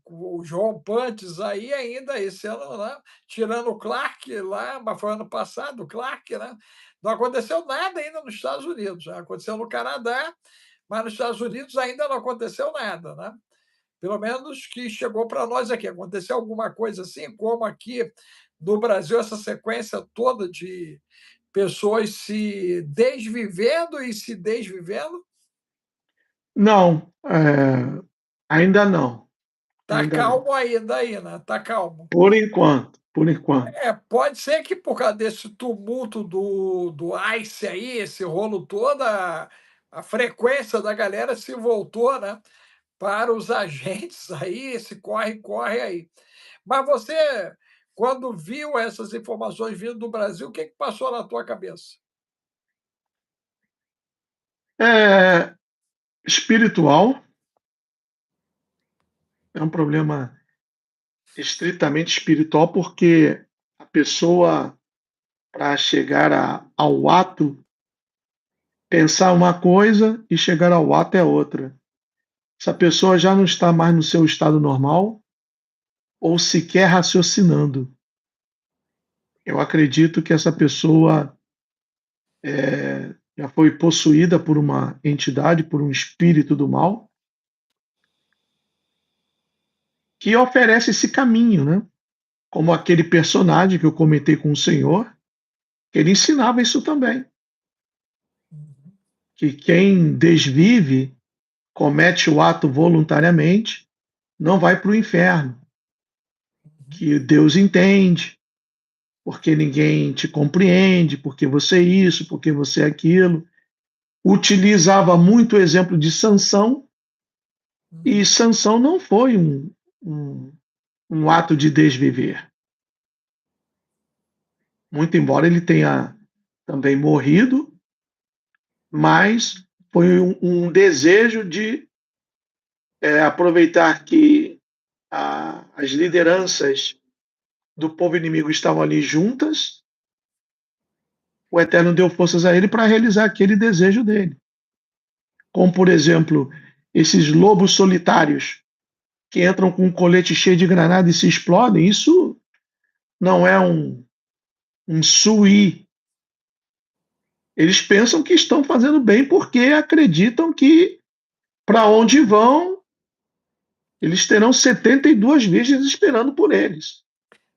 O João Pantes aí ainda esse ano, né? Tirando o Clark lá, mas foi ano passado, o Clark, né? Não aconteceu nada ainda nos Estados Unidos. Já aconteceu no Canadá, mas nos Estados Unidos ainda não aconteceu nada, né? Pelo menos que chegou para nós aqui. Aconteceu alguma coisa assim, como aqui no Brasil, essa sequência toda de pessoas se desvivendo e se desvivendo? Não, ainda não, Tá ainda não. calmo ainda aí, né? Tá calmo. Por enquanto, por enquanto. Pode ser que por causa desse tumulto do ICE aí, esse rolo todo, a frequência da galera se voltou, né, para os agentes aí, esse corre-corre aí. Mas você, quando viu essas informações vindo do Brasil, o que que passou na tua cabeça? É, espiritual é um problema estritamente espiritual, porque a pessoa, para chegar ao ato, pensar uma coisa e chegar ao ato é outra. Essa pessoa já não está mais no seu estado normal ou sequer raciocinando. Eu acredito que essa pessoa já foi possuída por uma entidade, por um espírito do mal, que oferece esse caminho, né? Como aquele personagem que eu comentei com o senhor, que ele ensinava isso também, que quem desvive, comete o ato voluntariamente, não vai para o inferno, que Deus entende, porque ninguém te compreende, porque você é isso, porque você é aquilo. Utilizava muito o exemplo de Sansão, E Uhum. Sansão não foi um um ato de desviver, muito embora ele tenha também morrido, mas foi um desejo de, aproveitar que a as lideranças do povo inimigo estavam ali juntas, o Eterno deu forças a ele para realizar aquele desejo dele. Como, por exemplo, esses lobos solitários que entram com um colete cheio de granada e se explodem, isso não é um SUI. Eles pensam que estão fazendo bem porque acreditam que para onde vão, eles terão 72 virgens esperando por eles.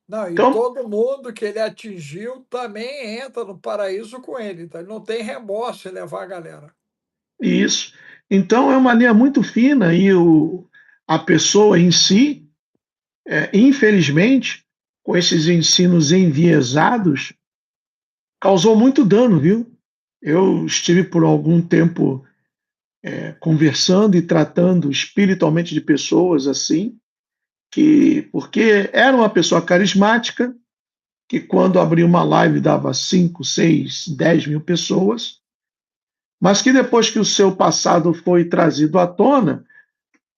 Não, e Então, todo mundo que ele atingiu também entra no paraíso com ele, então ele não tem remorso em levar a galera. isso. Então é uma linha muito fina e a pessoa em si, infelizmente, com esses ensinos enviesados, causou muito dano, viu? Eu estive por algum tempo conversando e tratando espiritualmente de pessoas assim, que porque era uma pessoa carismática, que quando abria uma live dava 5, 6, 10 mil pessoas, mas que depois que o seu passado foi trazido à tona,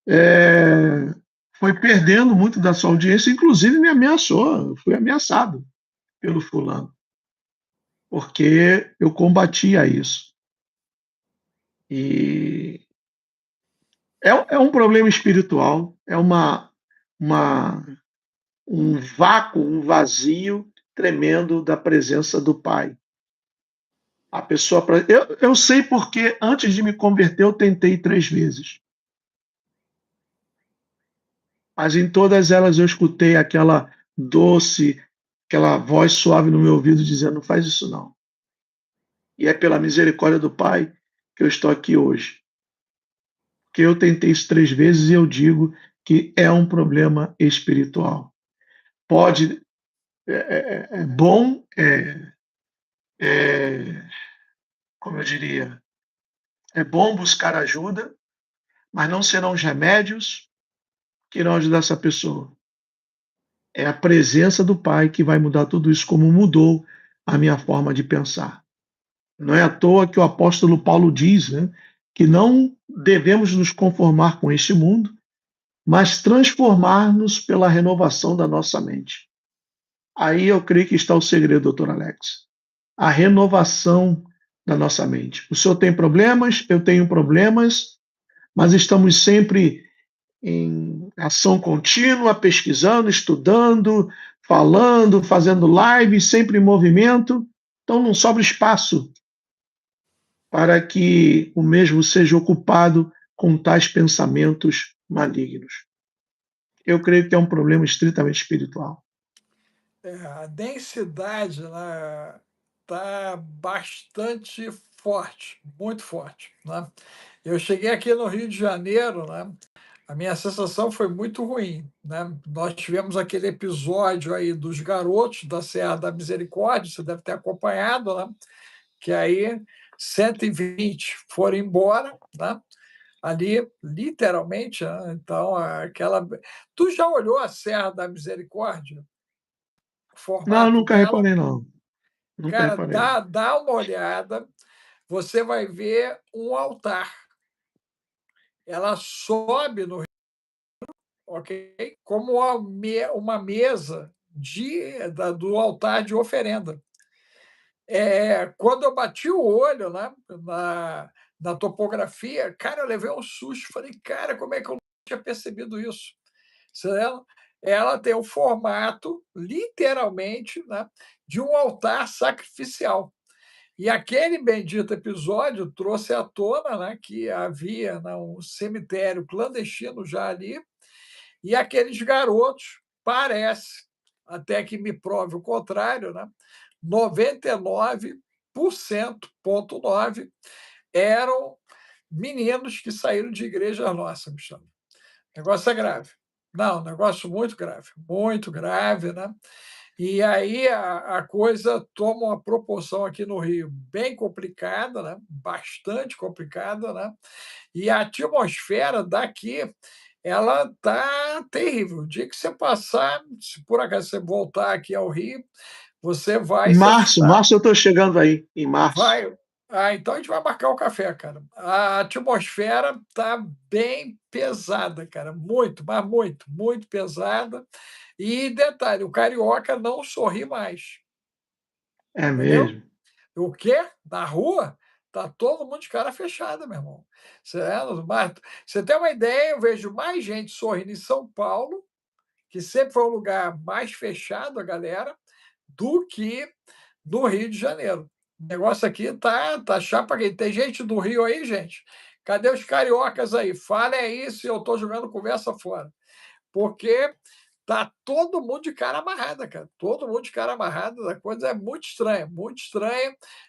é, foi perdendo muito da sua audiência, inclusive me ameaçou, eu fui ameaçado pelo fulano, porque eu combatia isso. E é um problema espiritual, é uma, um vácuo, um vazio tremendo da presença do Pai. A pessoa. Eu sei porque antes de me converter eu tentei 3 vezes, mas em todas elas eu escutei aquela doce, aquela voz suave no meu ouvido dizendo: não faz isso não. E é pela misericórdia do Pai que eu estou aqui hoje. Que eu tentei isso 3 vezes e eu digo que é um problema espiritual. Pode, é bom, é, como eu diria, é bom buscar ajuda, mas não serão os remédios que irão ajudar essa pessoa. É a presença do Pai que vai mudar tudo isso, como mudou a minha forma de pensar. Não é à toa que o apóstolo Paulo diz, né, que não devemos nos conformar com este mundo, mas transformar-nos pela renovação da nossa mente. Aí eu creio que está o segredo, doutor Alex. A renovação da nossa mente. O senhor tem problemas, eu tenho problemas, mas estamos sempre em ação contínua, pesquisando, estudando, falando, fazendo live, sempre em movimento. Então não sobra espaço para que o mesmo seja ocupado com tais pensamentos malignos. Eu creio que é um problema estritamente espiritual. É, a densidade, né, tá bastante forte, muito forte, né. Eu cheguei aqui no Rio de Janeiro, né, a minha sensação foi muito ruim, né. Nós tivemos aquele episódio aí dos garotos da Serra da Misericórdia, você deve ter acompanhado, né, que aí 120 foram embora, né, ali literalmente, né, então aquela tu já olhou a Serra da Misericórdia? O Não, eu formato nunca dela? reparei, não. Nunca Cara, reparei. dá uma olhada, você vai ver um altar. Ela sobe no ok, como uma mesa do altar de oferenda. Quando eu bati o olho, né, na topografia, cara, eu levei um susto, falei: "Cara, como é que eu não tinha percebido isso?". Certo? Ela tem o formato, literalmente, né, de um altar sacrificial. E aquele bendito episódio trouxe à tona, né, que havia, né, um cemitério clandestino já ali, e aqueles garotos, parece, até que me prove o contrário, né, 99,9% eram meninos que saíram de igreja nossa, Michel. O negócio é grave. Não, negócio muito grave, né. E aí a coisa toma uma proporção aqui no Rio bem complicada, né, bastante complicada, né, e a atmosfera daqui, ela tá terrível. O dia que você passar, se por acaso você voltar aqui ao Rio, você vai se Março, assustar. março eu estou chegando aí, em março. Vai. Ah, então a gente vai marcar o café, cara. A atmosfera tá bem pesada, cara, muito, mas muito, muito pesada. E detalhe, o carioca não sorri mais, É entendeu? mesmo. O quê? Na rua, tá todo mundo de cara fechada, meu irmão. Mas você tem uma ideia, eu vejo mais gente sorrindo em São Paulo, que sempre foi um lugar mais fechado, a galera, do que no Rio de Janeiro. O negócio aqui tá chapa quente. Tem gente do Rio aí, gente? Cadê os cariocas aí? Falem aí se eu tô jogando conversa fora. Porque tá todo mundo de cara amarrada, cara. Todo mundo de cara amarrada. A coisa é muito estranha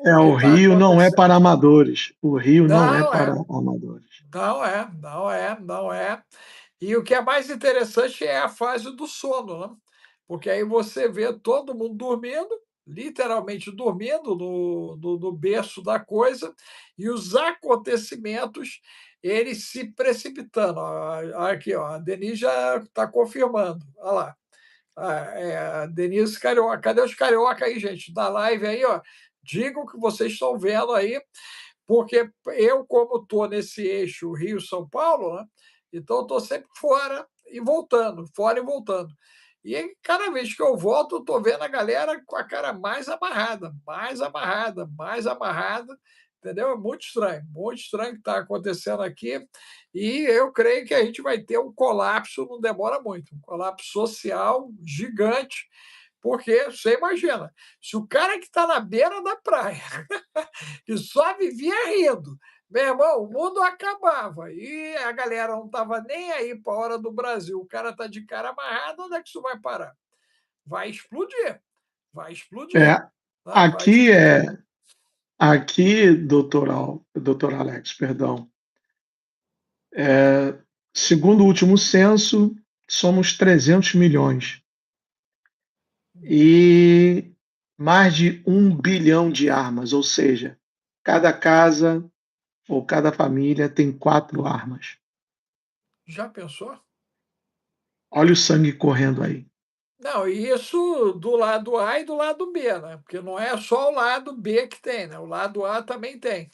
É, o que o está Rio não é acontecendo. para amadores. O Rio não é Não para é, amadores. não é, não é, não é. E o que é mais interessante é a fase do sono, né? Porque aí você vê todo mundo dormindo, literalmente dormindo no berço da coisa, e os acontecimentos eles se precipitando. Aqui, ó, a Denise já está confirmando. Olha lá. A Denise Carioca. Cadê os carioca aí, gente? Da live aí, ó. Digam o que vocês estão vendo aí, porque eu, como estou nesse eixo Rio-São Paulo, né, então estou sempre fora e voltando, fora e voltando. E cada vez que eu volto, eu estou vendo a galera com a cara mais amarrada, mais amarrada, mais amarrada, entendeu? É muito estranho o que está acontecendo aqui. E eu creio que a gente vai ter um colapso, não demora muito, um colapso social gigante, porque você imagina, se o cara que está na beira da praia que só vivia rindo. Meu irmão, o mundo acabava e a galera não estava nem aí para a hora do Brasil. O cara está de cara amarrado, onde é que isso vai parar? Vai explodir, vai explodir, É, né? Vai aqui explodir. é aqui, doutor Alex, perdão, segundo o último censo, somos 300 milhões e mais de 1 bilhão de armas, ou seja, cada casa ou cada família tem 4 armas. Já pensou? Olha o sangue correndo aí. Não, e isso do lado A e do lado B, né? Porque não é só o lado B que tem, né? O lado A também tem.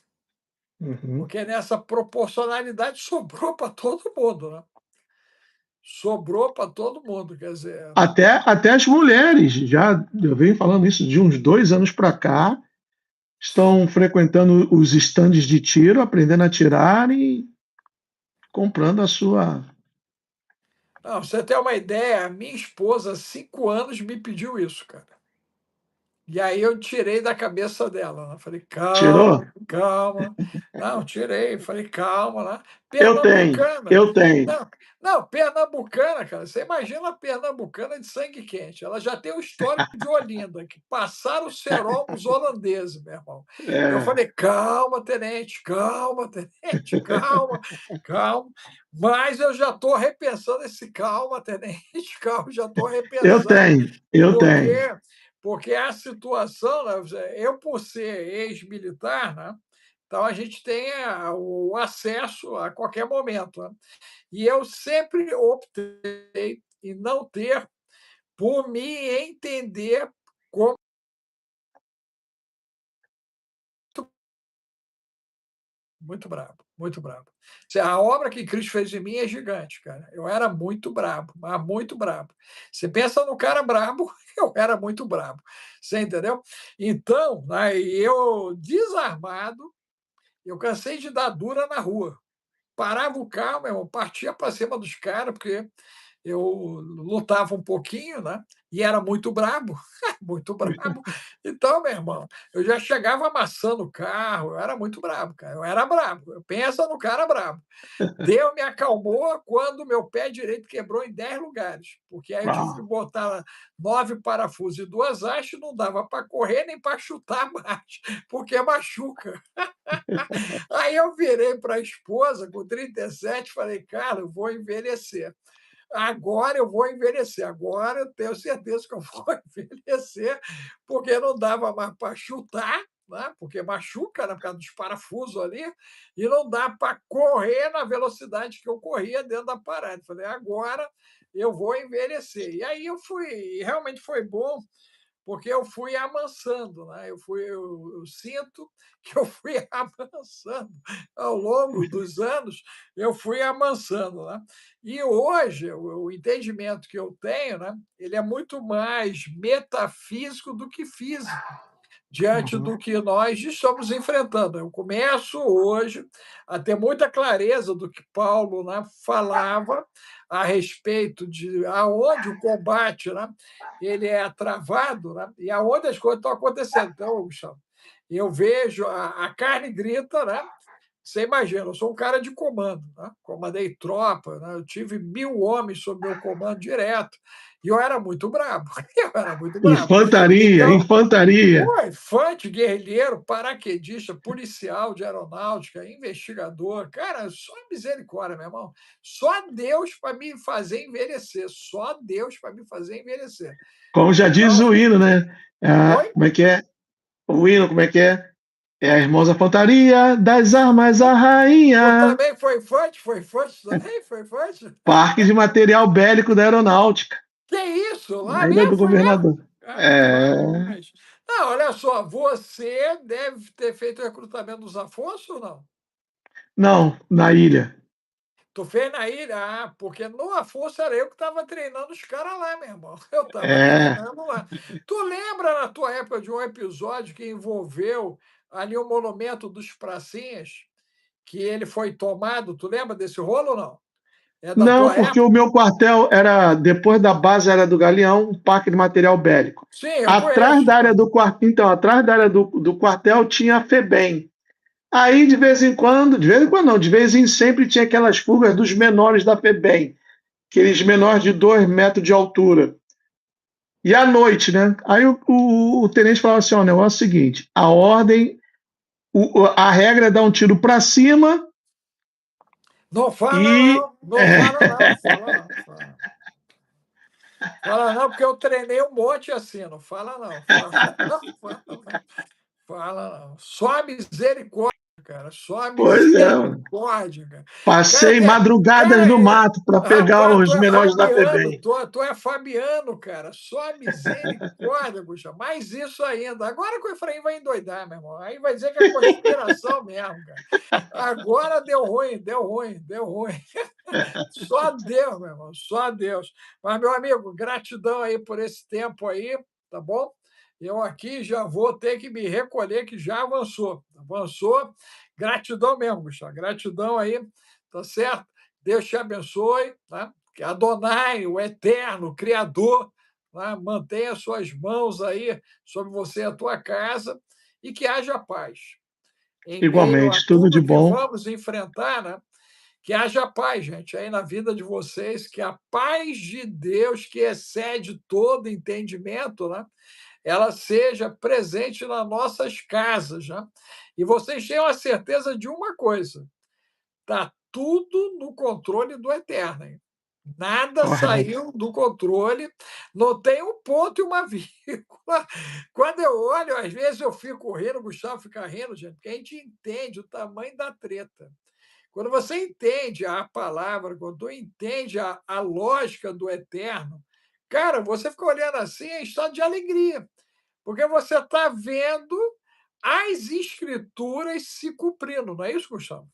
Uhum. Porque nessa proporcionalidade sobrou para todo mundo, né? Sobrou para todo mundo, quer dizer, Até as mulheres, já eu venho falando isso de uns 2 anos para cá, estão frequentando os estandes de tiro, aprendendo a tirar e comprando a sua. não, pra você ter uma ideia, a minha esposa, há 5 anos, me pediu isso, cara. E aí eu tirei da cabeça dela, né, falei: Tirou? "Calma, calma". Não, tirei, falei: "Calma", né. Eu tenho, Pernambucana eu tenho. não, não, pernambucana, cara, você imagina a pernambucana de sangue quente, ela já tem o histórico de Olinda, que passaram o cerol nos holandeses, meu irmão. Eu É, falei: calma, tenente, calma, calma", mas eu já estou repensando esse "calma, tenente, calma", já estou eu repensando, tenho, eu porque tenho. a situação, né, eu por ser ex-militar, né, então a gente tem o acesso a qualquer momento, né, e eu sempre optei em não ter, por me entender como muito brabo, muito brabo. A obra que Cristo fez em mim é gigante, cara. Eu era muito brabo, mas muito brabo. Você pensa no cara brabo, eu era muito brabo. Você entendeu? Então, né, eu desarmado, eu cansei de dar dura na rua. Parava o carro, meu irmão, partia para cima dos caras, porque eu lutava um pouquinho, né? E era muito brabo, muito brabo. Então, meu irmão, eu já chegava amassando o carro, eu era muito brabo, cara. Eu era brabo. Eu pensa no cara brabo. Deus me acalmou quando meu pé direito quebrou em 10 lugares, porque aí eu tive que Uau. botar 9 parafusos e 2 hastes, não dava para correr nem para chutar mais, porque machuca. Aí eu virei para a esposa com 37 e falei: "Cara, eu vou envelhecer". agora eu vou envelhecer, agora eu tenho certeza que eu vou envelhecer, porque não dava mais para chutar, né, porque machuca, né, por causa dos parafusos ali, e não dá para correr na velocidade que eu corria dentro da parada. Falei: "Agora eu vou envelhecer". E aí eu fui e realmente foi bom, porque eu fui amansando, né? Eu sinto que eu fui amansando ao longo dos anos, eu fui amansando, né? E hoje o entendimento que eu tenho, né? Ele é muito mais metafísico do que físico diante Uhum. do que nós estamos enfrentando. Eu começo hoje a ter muita clareza do que Paulo, né, falava a respeito de aonde o combate, né, ele é travado, né, e aonde as coisas estão acontecendo. Então, Gustavo, eu vejo a carne grita, né? Você imagina, eu sou um cara de comando, né? Comandei tropa, né? Eu tive 1.000 homens sob meu comando direto, e eu era muito brabo, eu era muito brabo. Infantaria, Então, infantaria. pô, infante, guerrilheiro, paraquedista, policial de aeronáutica, investigador, cara, só misericórdia, meu irmão. Só Deus para me fazer envelhecer, só Deus para me fazer envelhecer. Como já diz Então, o hino, né? Ah, oi? como é que é? O hino, como é que é? É a irmãos infantaria das armas a Tu rainha. também foi infante também? Foi infante? Parque de material bélico da aeronáutica, Que isso? Lá na ilha do mesmo, foi mesmo? governador. É... Rapaz. Não, olha só, você deve ter feito o recrutamento dos Afonso ou não? Não, na ilha. Tu fez na ilha? Ah, porque no Afonso era eu que estava treinando os caras lá, meu irmão. Eu estava É... treinando lá. Tu lembra na tua época de um episódio que envolveu ali o monumento dos pracinhas, que ele foi tomado? Tu lembra desse rolo ou não? É da Não, tua porque o época? meu quartel era, depois da base era do Galeão, um parque de material bélico. Sim, eu Atrás conheço. da área do quartel, então, atrás da área do quartel tinha a FEBEM. Aí, de vez em quando não, de vez em sempre tinha aquelas fugas dos menores da FEBEM, aqueles menores de 2 metros de altura. E à noite, né? Aí o tenente falava assim: ó, o negócio é o seguinte, a ordem, a regra é dar um tiro para cima Não fala e. não, não fala não, fala não, fala não. Fala não, porque eu treinei um monte assim, não fala não, fala não, fala não, fala não. Só a misericórdia, cara, só a Pois é, mano. misericórdia, cara. Cara, Passei madrugadas cara, no mato para pegar rapaz, tu os é menores da Fabiano, FEBEM. tu é Fabiano, cara, só a misericórdia, puxa, mais isso ainda. Agora que o Efraim vai endoidar, meu irmão, aí vai dizer que é conspiração mesmo, cara. Agora deu ruim, deu ruim, deu ruim. Só Deus, meu irmão, só Deus. Mas, meu amigo, gratidão aí por esse tempo aí, tá bom? Eu aqui já vou ter que me recolher, que já avançou. Avançou. Gratidão mesmo, Gustavo. Gratidão aí, tá certo? Deus te abençoe, tá? Que Adonai, o Eterno, o Criador, tá? Mantenha suas mãos aí sobre você e a tua casa e que haja paz. Em meio a Igualmente, tudo de tudo que bom. vamos enfrentar, né? Que haja paz, gente, aí na vida de vocês, que a paz de Deus, que excede todo entendimento, né? Ela seja presente nas nossas casas, né? E vocês tenham a certeza de uma coisa: está tudo no controle do Eterno. Hein? Nada Correto. saiu do controle, não tem um ponto e uma vírgula. Quando eu olho, às vezes eu fico rindo, o Gustavo fica rindo, gente, porque a gente entende o tamanho da treta. Quando você entende a palavra, quando tu entende a lógica do eterno, cara, você fica olhando assim em estado de alegria, porque você está vendo as escrituras se cumprindo, não é isso, Gustavo?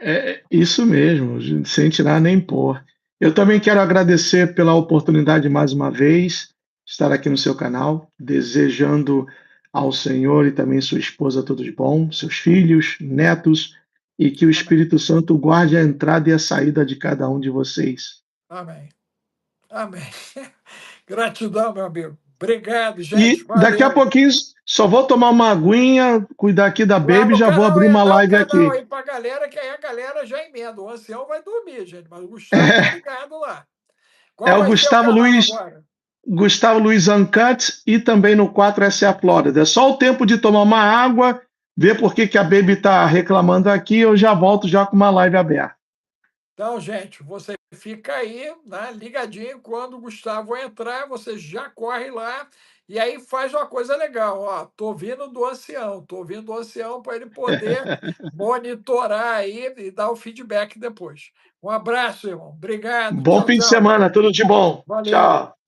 É isso mesmo, sem tirar nem pôr. Eu também quero agradecer pela oportunidade mais uma vez estar aqui no seu canal, desejando ao Senhor e também sua esposa tudo de bom, seus filhos, netos, e que o Amém. Espírito Santo guarde a entrada e a saída de cada um de vocês. Amém. Amém. Gratidão, meu amigo. Obrigado, gente. E daqui a Valeu. pouquinho só vou tomar uma aguinha, cuidar aqui da Lá baby e no já vou canal, abrir uma dá o live canal aqui. aí para a galera, que aí a galera já emenda. O ancião vai dormir, gente, mas o Gustavo tá ligado lá. É Qual o vai ser o canal agora? Gustavo Luiz Uncut e também no 4SA Florida. É só o tempo de tomar uma água, ver por que que a Baby está reclamando aqui, eu já volto já com uma live aberta. Então, gente, você fica aí, né, ligadinho, quando o Gustavo entrar, você já corre lá e aí faz uma coisa legal, ó, tô vindo do ancião, tô vindo do ancião para ele poder monitorar aí e dar o feedback depois. Um abraço, irmão. Obrigado. Bom Tchau, fim de tchau. semana, tudo de bom. Valeu. Tchau.